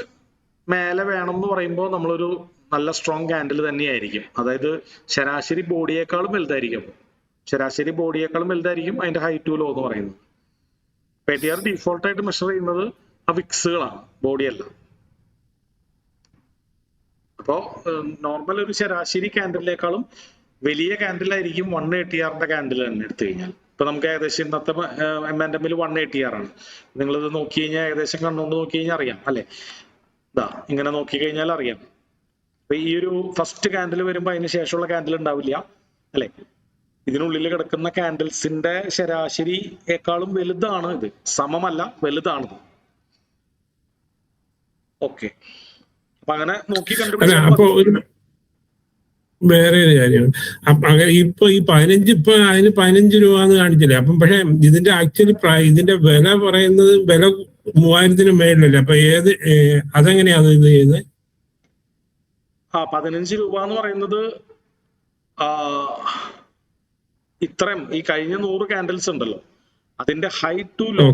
മേലെ വേണം എന്ന് പറയുമ്പോൾ നമ്മളൊരു നല്ല സ്ട്രോങ് ക്യാൻഡിൽ തന്നെയായിരിക്കും. അതായത് ശരാശരി ബോഡിയേക്കാളും വലുതായിരിക്കും. അതിന്റെ ഹൈ ടു ലോ എന്ന് പറയുന്നത്. ATR ഡീഫോൾട്ട് ആയിട്ട് മെഷർ ചെയ്യുന്നത് ആ വിക്സുകളാണ്, ബോഡിയല്ല. അപ്പോ നോർമൽ ഒരു ശരാശരി ക്യാൻഡിലേക്കാളും വലിയ ക്യാൻഡിലായിരിക്കും 1 ATRന്റെ ക്യാൻഡിൽ തന്നെ എടുത്തു കഴിഞ്ഞാൽ. ഇപ്പൊ നമുക്ക് ഏകദേശം ഇന്നത്തെ M&Mൽ 1 ATR ആണ്. നിങ്ങളിത് നോക്കി കഴിഞ്ഞാൽ ഏകദേശം കണ്ണുകൊണ്ട് നോക്കി കഴിഞ്ഞാൽ അറിയാം അല്ലെ? ഇങ്ങനെ നോക്കി കഴിഞ്ഞാൽ അറിയാം. അപ്പൊ ഈ ഒരു ഫസ്റ്റ് ക്യാൻഡിൽ വരുമ്പോ അതിന് ശേഷമുള്ള ക്യാൻഡിൽ ഉണ്ടാവില്ല അല്ലെ? ഇതിനുള്ളിൽ കിടക്കുന്ന ക്യാൻഡിൽസിന്റെ ശരാശരിയേക്കാളും വലുതാണ് ഇത്, സമമല്ല, വലുതാണിത്. ഓക്കെ. അപ്പൊ അങ്ങനെ നോക്കി കണ്ടുപിടിച്ചാൽ വേറെ ഒരു കാര്യമാണ്. ഇപ്പൊ ഈ 15 രൂപ എന്ന് കാണിച്ചില്ലേ? അപ്പം പക്ഷെ ഇതിന്റെ ആക്ച്വലി ഇതിന്റെ വില പറയുന്നത് വില 3000-ന് മേളിലല്ലേ? അപ്പൊ അതെങ്ങനെയാണ് ഇത് ചെയ്യുന്നത്? 15 രൂപ എന്ന് പറയുന്നത് ഇത്രയും ഈ കഴിഞ്ഞ 100 ക്യാൻഡിൽസ് ഉണ്ടല്ലോ, അതിന്റെ ഹൈ ടു ലോ,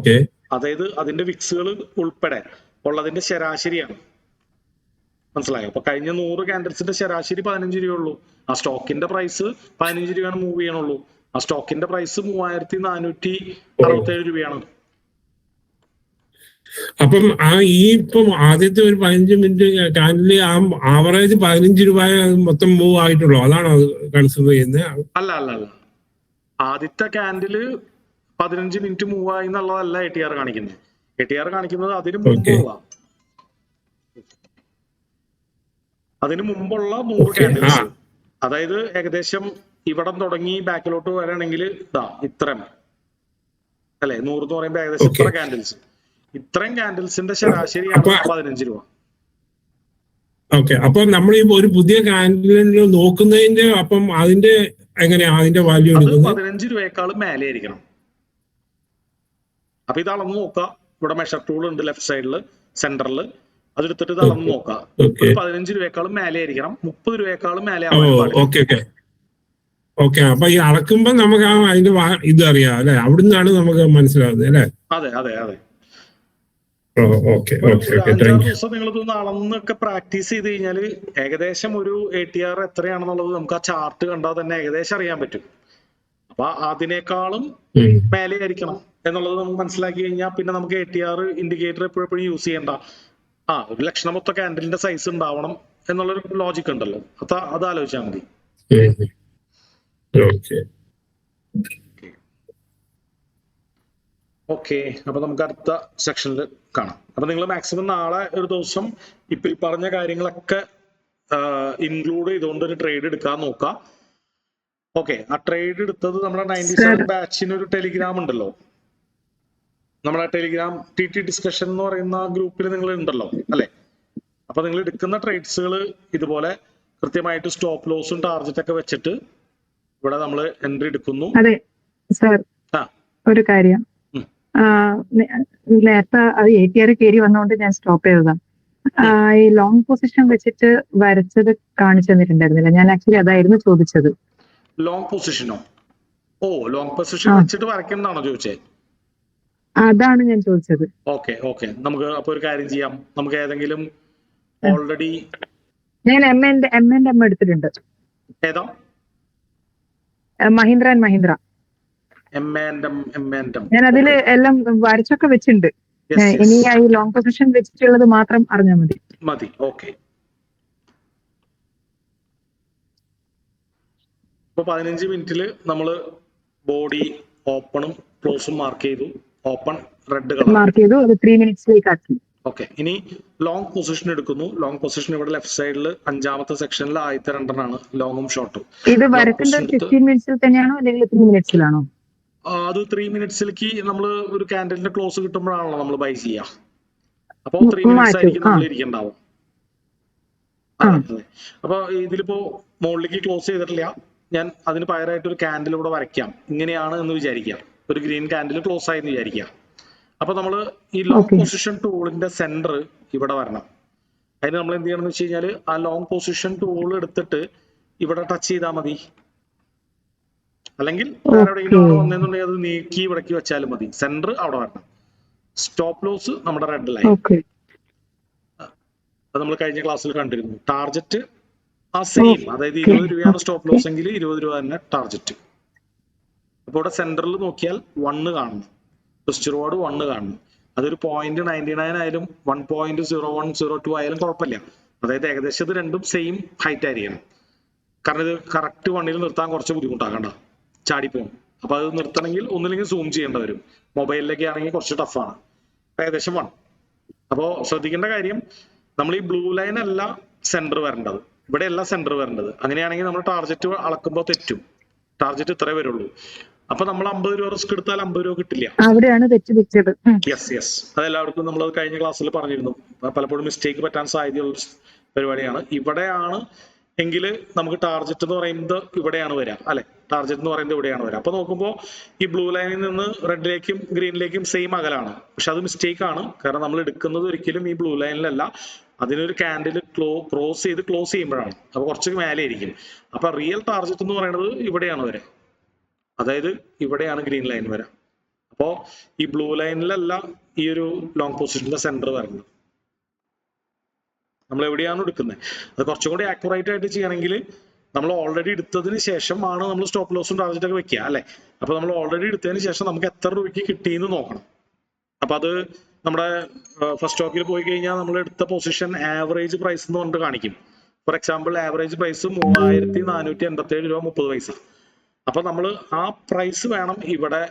അതായത് അതിന്റെ വിക്സുകൾ ഉൾപ്പെടെ ഉള്ളതിന്റെ ശരാശരിയാണ്. മനസ്സിലായോ? അപ്പൊ കഴിഞ്ഞ 100 ക്യാൻഡിൽസിന്റെ ശരാശരി 15 രൂപയുള്ളൂ. ആ സ്റ്റോക്കിന്റെ പ്രൈസ് 15 രൂപയാണ് മൂവ് ചെയ്യണുള്ളൂ. ആ സ്റ്റോക്കിന്റെ പ്രൈസ് 3467 രൂപയാണ്. അപ്പം ഇപ്പം ആദ്യത്തെ ഒരു 15 മിനിറ്റ് ക്യാൻഡില് ആവറേജ് 15 രൂപ മൊത്തം മൂവ് ആയിട്ടുള്ളൂ, അതാണോ കൺസിഡർ ചെയ്യുന്നത്? അല്ല. ആദ്യത്തെ ക്യാൻഡില് 15 മിനിറ്റ് മൂവ് ആയി എന്നുള്ളതല്ല ATR കാണിക്കുന്നത്. ATR കാണിക്കുന്നത് അതിന് മുമ്പുള്ള 100 ക്യാൻഡിൽസ്. അതായത് ഏകദേശം ഇവിടം തുടങ്ങി ബാക്കിലോട്ട് വരാണെങ്കിൽ ഇത്രയും അല്ലെ? 100 എന്ന് പറയുമ്പോൾ ഏകദേശം ഇത്ര ക്യാൻഡിൽസ്. ഇത്രയും ക്യാൻഡിൽസിന്റെ ശരാശരിയാണ് 15 രൂപ. ഓക്കെ, അപ്പൊ നമ്മൾ ഈ ഒരു പുതിയ കാൻഡിൽ നോക്കുന്നതിന്റെ അപ്പം അതിന്റെ എങ്ങനെയാ അതിന്റെ വാല്യൂ എടുക്കുന്നത്? 15 രൂപയെക്കാളും മേലെ ആയിരിക്കണം. അപ്പൊ ഇത് അളന്ന് നോക്കുക. ഇവിടെ മെഷർ ടൂൾ ഉണ്ട് ലെഫ്റ്റ് സൈഡിൽ സെന്ററിൽ, അതെടുത്തിട്ട് ഇത് അളന്ന് നോക്കുക. 15 രൂപയെക്കാളും മേലെ ആയിരിക്കണം, 30 രൂപയെക്കാളും മേലെ ആവാൻ പാടില്ല. Okay okay okay. അപ്പൊ ഈ അളക്കുമ്പോ നമുക്ക് അതിന്റെ ഇത് അറിയാം അല്ലെ, അവിടുന്നാണ് നമുക്ക് മനസ്സിലാവുന്നത് അല്ലെ? അതെ അതെ അതെ. Okay okay. 5-6 ദിവസം നിങ്ങൾ ഇതൊന്ന് അളന്നൊക്കെ പ്രാക്ടീസ് ചെയ്ത് കഴിഞ്ഞാൽ ഏകദേശം ഒരു ATR എത്രയാണെന്നുള്ളത് നമുക്ക് ആ ചാർട്ട് കണ്ടാൽ തന്നെ ഏകദേശം അറിയാൻ പറ്റും. അപ്പൊ അതിനേക്കാളും മേലെ ആയിരിക്കണം എന്നുള്ളത് നമുക്ക് മനസ്സിലാക്കി കഴിഞ്ഞാൽ പിന്നെ നമുക്ക് ATR ഇൻഡിക്കേറ്റർ എപ്പോഴും യൂസ് ചെയ്യണ്ട. ഒരു ലക്ഷണമൊത്ത ക്യാൻഡലിന്റെ സൈസ് ഉണ്ടാവണം എന്നുള്ളൊരു ലോജിക് ഉണ്ടല്ലോ, അത് ആലോചിച്ചാൽ മതി. ഓക്കെ, അപ്പൊ നമുക്ക് അടുത്ത സെക്ഷനിൽ കാണാം. അപ്പൊ നിങ്ങൾ മാക്സിമം നാളെ ഒരു ദിവസം ഇപ്പൊ പറഞ്ഞ കാര്യങ്ങളൊക്കെ ഇൻക്ലൂഡ് ചെയ്തുകൊണ്ട് ഒരു ട്രേഡ് എടുക്കാൻ നോക്കാം. ഓക്കെ, ആ ട്രേഡ് എടുത്തത് നമ്മുടെ 97 ബാച്ചിന് ഒരു ടെലിഗ്രാം ഉണ്ടല്ലോ, നമ്മുടെ ടെലിഗ്രാം TT ഡിസ്കഷൻ എന്ന് പറയുന്ന ഗ്രൂപ്പിൽ നിങ്ങൾ ഉണ്ടല്ലോ അല്ലെ? അപ്പൊ നിങ്ങൾ എടുക്കുന്ന ട്രേഡ്സുകൾ ഇതുപോലെ കൃത്യമായിട്ട് സ്റ്റോപ്പ് ലോസും ടാർജറ്റ് ഒക്കെ വെച്ചിട്ട് ഇവിടെ നമ്മൾ എൻട്രി എടുക്കുന്നു. അതെ സാർ, ഒരു കാര്യം നേരത്തെ അത് ATR കയറി വന്നുകൊണ്ട് ഞാൻ സ്റ്റോപ്പ് ചെയ്തതാണ്. ഈ ലോങ് പൊസിഷൻ വെച്ചിട്ട് വരച്ചത് കാണിച്ചു തന്നിട്ടുണ്ടായിരുന്നില്ല. ഞാൻ ആക്ച്വലി അതായിരുന്നു ചോദിച്ചത്. ലോങ് പൊസിഷനോ? ലോങ് പൊസിഷൻ വെച്ചിട്ട് വരയ്ക്കുന്നതാണോ ചോദിച്ചേ? അതാണ് ഞാൻ ചോദിച്ചത്. ഓക്കെ ഓക്കെ, നമുക്ക് അപ്പൊ ഒരു കാര്യം ചെയ്യാം. നമുക്ക് ഏതെങ്കിലും ഓൾറെഡി ഞാൻ M എടുത്തിട്ടുണ്ട്. ഏതാ? മഹീന്ദ്ര ആൻഡ് മഹീന്ദ്ര. ഞാൻ അതില് എല്ലാം വരച്ചൊക്കെ വെച്ചിട്ടുണ്ട്. ഇനി ഈ ലോങ് പൊസിഷൻ വെച്ചിട്ടുള്ളത് മാത്രം അറിഞ്ഞാൽ മതി. ഓക്കെ, ഇപ്പൊ 15 മിനിറ്റില് നമ്മള് ബോഡി ഓപ്പണും ക്ലോസും മാർക്ക് ചെയ്തു. ഓപ്പൺ റെഡ് കളർ മാർക്ക് ചെയ്തു, അത് 3 മിനിറ്റ്സിലേക്ക് ആക്കി. ഓക്കെ, ഇനി ലോങ് പൊസിഷൻ എടുക്കുന്നു. ലോങ് പൊസിഷൻ ഇവിടെ ലെഫ്റ്റ് സൈഡിൽ 5ാമത്തെ സെക്ഷനിൽ ആദ്യത്തെ 2 ലോങ്ങും ഷോർട്ടും. ഇത് വരക്കുന്നത് 15 മിനിറ്റ്സിൽ തന്നെയാണോ അല്ലെങ്കിൽ 3 മിനിറ്റ്സിലാണോ? അത് 3 മിനിറ്റ്സിലേക്ക് നമ്മൾ ഒരു ക്യാൻഡലിന്റെ ക്ലോസ് കിട്ടുമ്പോഴാണല്ലോ നമ്മൾ ബൈ ചെയ്യാ. അപ്പൊ 3 മിനിറ്റ്സ് ആയിരിക്കും നമ്മൾ ഇരിക്കണ്ടാവും. അപ്പൊ ഇതിലിപ്പോ മുകളിലേക്ക് ക്ലോസ് ചെയ്തിട്ടില്ല, ഞാൻ അതിന് പകരമായിട്ട് ഒരു ക്യാൻഡിൽ ഇവിടെ വരയ്ക്കാം. ഇങ്ങനെയാണ് എന്ന് വിചാരിക്കാം, ഒരു ഗ്രീൻ ക്യാൻഡിൽ ക്ലോസ് ആയെന്ന് വിചാരിക്കാം. അപ്പൊ നമ്മൾ ഈ ലോങ് പൊസിഷൻ ടൂളിന്റെ സെന്റർ ഇവിടെ വരണം. അതിന് നമ്മൾ എന്ത് ചെയ്യണം എന്ന് വെച്ച് കഴിഞ്ഞാൽ ആ ലോങ് പൊസിഷൻ ടൂൾ എടുത്തിട്ട് ഇവിടെ ടച്ച് ചെയ്താൽ മതി. അല്ലെങ്കിൽ എവിടെയെങ്കിലും അവിടെ വന്നെന്നുണ്ടെങ്കിൽ അത് നീക്കി ഇവിടേക്ക് വെച്ചാലും മതി. സെന്റർ അവിടെ വരണം. സ്റ്റോപ്പ് ലോസ് നമ്മുടെ റെഡ് ലൈൻ, അത് നമ്മൾ കഴിഞ്ഞ ക്ലാസ്സിൽ കണ്ടിരുന്നു. ടാർജറ്റ് ആ സെയിം, അതായത് 20 രൂപയാണ് സ്റ്റോപ്പ് ലോസ് എങ്കിൽ 20 രൂപ തന്നെ ടാർജറ്റ്. അപ്പൊ ഇവിടെ സെന്ററിൽ നോക്കിയാൽ 1 കാണണം, ഫസ്റ്റ് റിവാർഡ് 1 കാണണം. അതൊരു 0.99 ആയാലും 1.0102 ആയാലും കുഴപ്പമില്ല. അതായത് ഏകദേശം ഇത് രണ്ടും സെയിം ഹൈറ്റ് ആയിരിക്കണം. കാരണം ഇത് കറക്റ്റ് 1ൽ നിർത്താൻ കുറച്ച് ബുദ്ധിമുട്ടാകണ്ട, ചാടിപ്പോകും. അപ്പൊ അത് നിർത്തണമെങ്കിൽ ഒന്നില്ലെങ്കിൽ സൂം ചെയ്യേണ്ടി വരും. മൊബൈലിലൊക്കെ ആണെങ്കിൽ കുറച്ച് ടഫാണ്. ഏകദേശം 1. അപ്പോ ശ്രദ്ധിക്കേണ്ട കാര്യം, നമ്മൾ ഈ ബ്ലൂ ലൈൻ അല്ല സെന്റർ വരേണ്ടത്, ഇവിടെ അല്ല സെന്റർ വരേണ്ടത്. അങ്ങനെയാണെങ്കിൽ നമ്മൾ ടാർജറ്റ് അളക്കുമ്പോൾ തെറ്റും. ടാർജറ്റ് ഇത്രേ വരുള്ളൂ. അപ്പൊ നമ്മൾ 50 രൂപ റിസ്ക് എടുത്താൽ 50 രൂപ കിട്ടില്ല. യെസ്, അതെല്ലാവർക്കും നമ്മൾ കഴിഞ്ഞ ക്ലാസ്സിൽ പറഞ്ഞിരുന്നു. പലപ്പോഴും മിസ്റ്റേക്ക് പറ്റാൻ സാധ്യതയുള്ള പരിപാടിയാണ്. ഇവിടെയാണ് എങ്കിൽ നമുക്ക് ടാർജറ്റ് എന്ന് പറയുന്നത് ഇവിടെയാണ് വരിക അല്ലെ? ടാർജറ്റ് എന്ന് പറയുന്നത് ഇവിടെയാണ് വരിക. അപ്പൊ നോക്കുമ്പോൾ ഈ ബ്ലൂ ലൈനിൽ നിന്ന് റെഡിലേക്കും ഗ്രീനിലേക്കും സെയിം അകലാണ്. പക്ഷെ അത് മിസ്റ്റേക്ക് ആണ്. കാരണം നമ്മൾ എടുക്കുന്നത് ഒരിക്കലും ഈ ബ്ലൂ ലൈനിലല്ല, അതിനൊരു ക്യാൻഡിൽ ക്ലോസ് ചെയ്ത് ക്ലോസ് ചെയ്യുമ്പോഴാണ്. അപ്പൊ കുറച്ച് മേലെ ആയിരിക്കും. അപ്പൊ റിയൽ ടാർജറ്റ് എന്ന് പറയുന്നത് ഇവിടെയാണ് വരിക, അതായത് ഇവിടെയാണ് ഗ്രീൻ ലൈൻ വരിക. അപ്പോ ഈ ബ്ലൂ ലൈനിലല്ല ഈ ഒരു ലോങ് പൊസിഷന്റെ സെന്റർ വരുന്നത്. നമ്മൾ എവിടെയാണ് എടുക്കുന്നത്, അത് കുറച്ചും കൂടി ആക്യുറേറ്റ് ആയിട്ട് ചെയ്യണമെങ്കിൽ നമ്മൾ ഓൾറെഡി എടുത്തതിന് ശേഷമാണ് നമ്മൾ സ്റ്റോപ്പ് ലോസും ടാർജറ്റ് ഒക്കെ വെക്കുക അല്ലെ? അപ്പൊ നമ്മൾ ഓൾറെഡി എടുത്തതിന് ശേഷം നമുക്ക് എത്ര രൂപയ്ക്ക് കിട്ടിയെന്ന് നോക്കണം. അപ്പൊ അത് നമ്മുടെ ഫസ്റ്റ് സ്റ്റോക്കിൽ പോയി കഴിഞ്ഞാൽ നമ്മൾ എടുത്ത പൊസിഷൻ ആവറേജ് പ്രൈസ് എന്ന് പറഞ്ഞിട്ട് കാണിക്കും. ഫോർ എക്സാമ്പിൾ ആവറേജ് പ്രൈസ് 3487 രൂപ 30 പൈസ. അപ്പൊ നമ്മൾ ആ പ്രൈസ് വേണം ഇവിടെ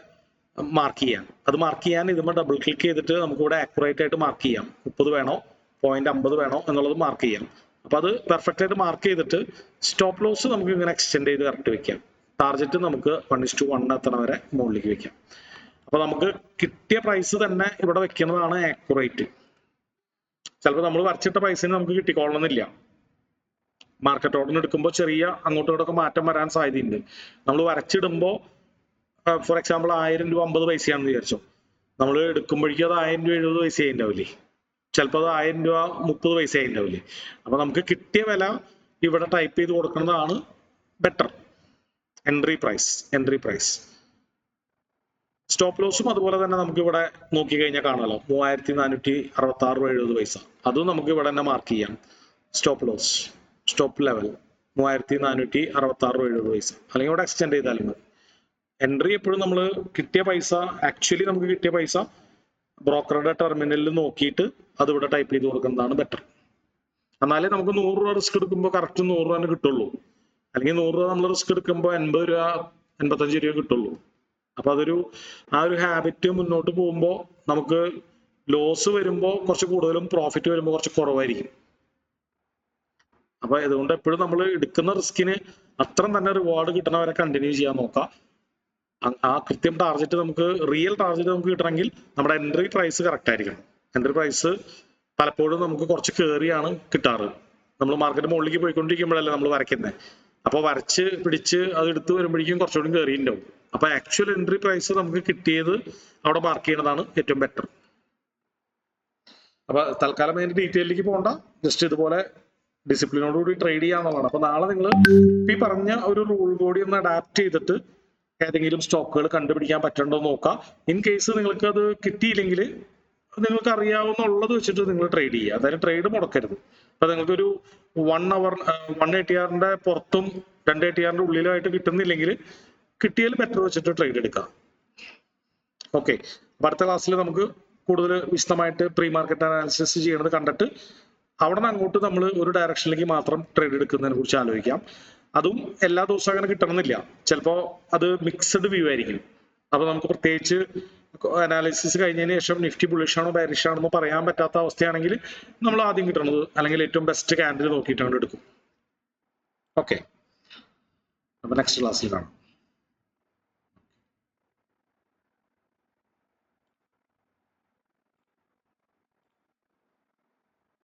മാർക്ക് ചെയ്യാൻ. അത് മാർക്ക് ചെയ്യാൻ ഇതുമ്പോൾ ഡബിൾ ക്ലിക്ക് ചെയ്തിട്ട് നമുക്ക് ഇവിടെ ആക്യുറേറ്റ് ആയിട്ട് മാർക്ക് ചെയ്യാം. 30 വേണോ 0.50 വേണോ എന്നുള്ളത് മാർക്ക് ചെയ്യാം. അപ്പൊ അത് പെർഫെക്റ്റ് ആയിട്ട് മാർക്ക് ചെയ്തിട്ട് സ്റ്റോപ്പ് ലോസ് നമുക്ക് ഇങ്ങനെ എക്സ്റ്റെൻഡ് ചെയ്ത് കറക്റ്റ് വെക്കാം. ടാർജറ്റ് നമുക്ക് 1:1 എത്തണ വരെ മുകളിലേക്ക് വെക്കാം. അപ്പൊ നമുക്ക് കിട്ടിയ പ്രൈസ് തന്നെ ഇവിടെ വെക്കുന്നതാണ് ആക്യുറേറ്റ്. ചിലപ്പോൾ നമ്മൾ വരച്ചിട്ട പ്രൈസിന് നമുക്ക് കിട്ടിക്കൊള്ളണമെന്നില്ല. മാർക്കറ്റ് ഓർഡർ എടുക്കുമ്പോൾ ചെറിയ അങ്ങോട്ടും ഇങ്ങോട്ടൊക്കെ മാറ്റം വരാൻ സാധ്യതയുണ്ട്. നമ്മൾ വരച്ചിടുമ്പോൾ ഫോർ എക്സാമ്പിൾ 1000 രൂപ 50 പൈസയാണെന്ന് വിചാരിച്ചോ, നമ്മൾ എടുക്കുമ്പോഴേക്കും അത് 1000 രൂപ 70 പൈസ ആയിട്ടുണ്ടാവില്ലേ, ചിലപ്പോൾ അത് 1000 രൂപ 30 പൈസ ആയിട്ടുണ്ടാവില്ലേ. അപ്പൊ നമുക്ക് കിട്ടിയ വില ഇവിടെ ടൈപ്പ് ചെയ്ത് കൊടുക്കുന്നതാണ് ബെറ്റർ. Entry price. സ്റ്റോപ്പ് ലോസും അതുപോലെ തന്നെ നമുക്ക് ഇവിടെ നോക്കി കഴിഞ്ഞാൽ കാണാമല്ലോ, 3466 രൂപ 70 പൈസ. അതും നമുക്ക് ഇവിടെ തന്നെ മാർക്ക് ചെയ്യാം. സ്റ്റോപ്പ് ലെവൽ 3466 രൂപ 70 പൈസ, അല്ലെങ്കിൽ ഇവിടെ എക്സ്റ്റെൻഡ് ചെയ്താലും മതി. എൻട്രി എപ്പോഴും നമ്മൾ കിട്ടിയ പൈസ, ആക്ച്വലി നമുക്ക് കിട്ടിയ പൈസ ബ്രോക്കറുടെ ടെർമിനലിൽ നോക്കിയിട്ട് അത് ഇവിടെ ടൈപ്പ് ചെയ്ത് കൊടുക്കുന്നതാണ് ബെറ്റർ. എന്നാലേ നമുക്ക് 100 രൂപ റിസ്ക് എടുക്കുമ്പോൾ കറക്റ്റ് 100 രൂപ തന്നെ കിട്ടുള്ളൂ. അല്ലെങ്കിൽ 100 രൂപ നമ്മൾ റിസ്ക് എടുക്കുമ്പോൾ 80 രൂപ 85 രൂപ കിട്ടുള്ളൂ. അപ്പൊ ആ ഒരു ഹാബിറ്റ് മുന്നോട്ട് പോകുമ്പോൾ നമുക്ക് ലോസ് വരുമ്പോൾ കുറച്ച് കൂടുതലും പ്രോഫിറ്റ് വരുമ്പോൾ കുറച്ച് കുറവായിരിക്കും. അപ്പൊ ഇതുകൊണ്ട് എപ്പോഴും നമ്മൾ എടുക്കുന്ന റിസ്കിന് അത്രയും തന്നെ റിവാർഡ് കിട്ടണവരെ കണ്ടിന്യൂ ചെയ്യാൻ നോക്കാം. ആ കൃത്യം ടാർഗറ്റ് നമുക്ക് റിയൽ ടാർഗറ്റ് നമുക്ക് കിട്ടണമെങ്കിൽ നമ്മുടെ എൻട്രി പ്രൈസ് കറക്റ്റ് ആയിരിക്കണം. എൻട്രി പ്രൈസ് പലപ്പോഴും നമുക്ക് കുറച്ച് കയറിയാണ് കിട്ടാറ്. നമ്മൾ മാർക്കറ്റ് മുകളിലേക്ക് പോയിക്കൊണ്ടിരിക്കുമ്പോഴല്ലേ നമ്മൾ വരയ്ക്കുന്നത്. അപ്പോൾ വരച്ച് പിടിച്ച് അത് എടുത്ത് വരുമ്പോഴേക്കും കുറച്ചുകൂടി കയറിയിട്ടുണ്ടാവും. അപ്പൊ ആക്ച്വൽ എൻട്രി പ്രൈസ് നമുക്ക് കിട്ടിയത് അവിടെ മാർക്ക് ചെയ്യുന്നതാണ് ഏറ്റവും ബെറ്റർ. അപ്പൊ തൽക്കാലം അതിന്റെ ഡീറ്റെയിലേക്ക് പോകണ്ട, ജസ്റ്റ് ഇതുപോലെ ഡിസിപ്ലിനോടുകൂടി ട്രേഡ് ചെയ്യാന്നുള്ളതാണ്. അപ്പൊ നാളെ നിങ്ങൾ ഈ പറഞ്ഞ ഒരു റൂൾ കൂടി ഒന്ന് അഡാപ്റ്റ് ചെയ്തിട്ട് ഏതെങ്കിലും സ്റ്റോക്കുകൾ കണ്ടുപിടിക്കാൻ പറ്റണ്ടോ നോക്കാം. ഇൻ കേസ് നിങ്ങൾക്ക് അത് കിട്ടിയില്ലെങ്കിൽ നിങ്ങൾക്ക് അറിയാവുന്നുള്ളത് വെച്ചിട്ട് നിങ്ങൾ ട്രേഡ് ചെയ്യുക. അതായത് ട്രേഡ് മുടക്കരുത്. അപ്പൊ നിങ്ങൾക്കൊരു 1 അവർ 1 ATR പുറത്തും 2 ATR ഉള്ളിലുമായിട്ട് കിട്ടുന്നില്ലെങ്കിൽ കിട്ടിയാൽ ബെറ്റർ വെച്ചിട്ട് ട്രേഡ് എടുക്കാം. ഓക്കെ, അടുത്ത ക്ലാസ്സിൽ നമുക്ക് കൂടുതൽ വിശദമായിട്ട് പ്രീ മാർക്കറ്റ് അനാലിസിസ് ചെയ്യണത് കണ്ടിട്ട് അവിടെ നിന്ന് അങ്ങോട്ട് നമ്മൾ ഒരു ഡയറക്ഷനിലേക്ക് മാത്രം ട്രേഡ് എടുക്കുന്നതിനെ കുറിച്ച് ആലോചിക്കാം. അതും എല്ലാ ദിവസവും അങ്ങനെ കിട്ടണമെന്നില്ല. ചിലപ്പോൾ അത് മിക്സഡ് വ്യൂ ആയിരിക്കും. അപ്പൊ നമുക്ക് പ്രത്യേകിച്ച് അനാലിസിസ് കഴിഞ്ഞതിന് ശേഷം നിഫ്റ്റി ബുള്ളിഷ് ആണോ ബെയറിഷ് ആണെന്നോ പറയാൻ പറ്റാത്ത അവസ്ഥയാണെങ്കിൽ നമ്മൾ ആദ്യം കിട്ടുന്നത് അല്ലെങ്കിൽ ഏറ്റവും ബെസ്റ്റ് ക്യാൻഡിൽ നോക്കിയിട്ടാണ് എടുക്കും. ഓക്കെ, അപ്പൊ നെക്സ്റ്റ് ക്ലാസ്സിൽ കാണാം.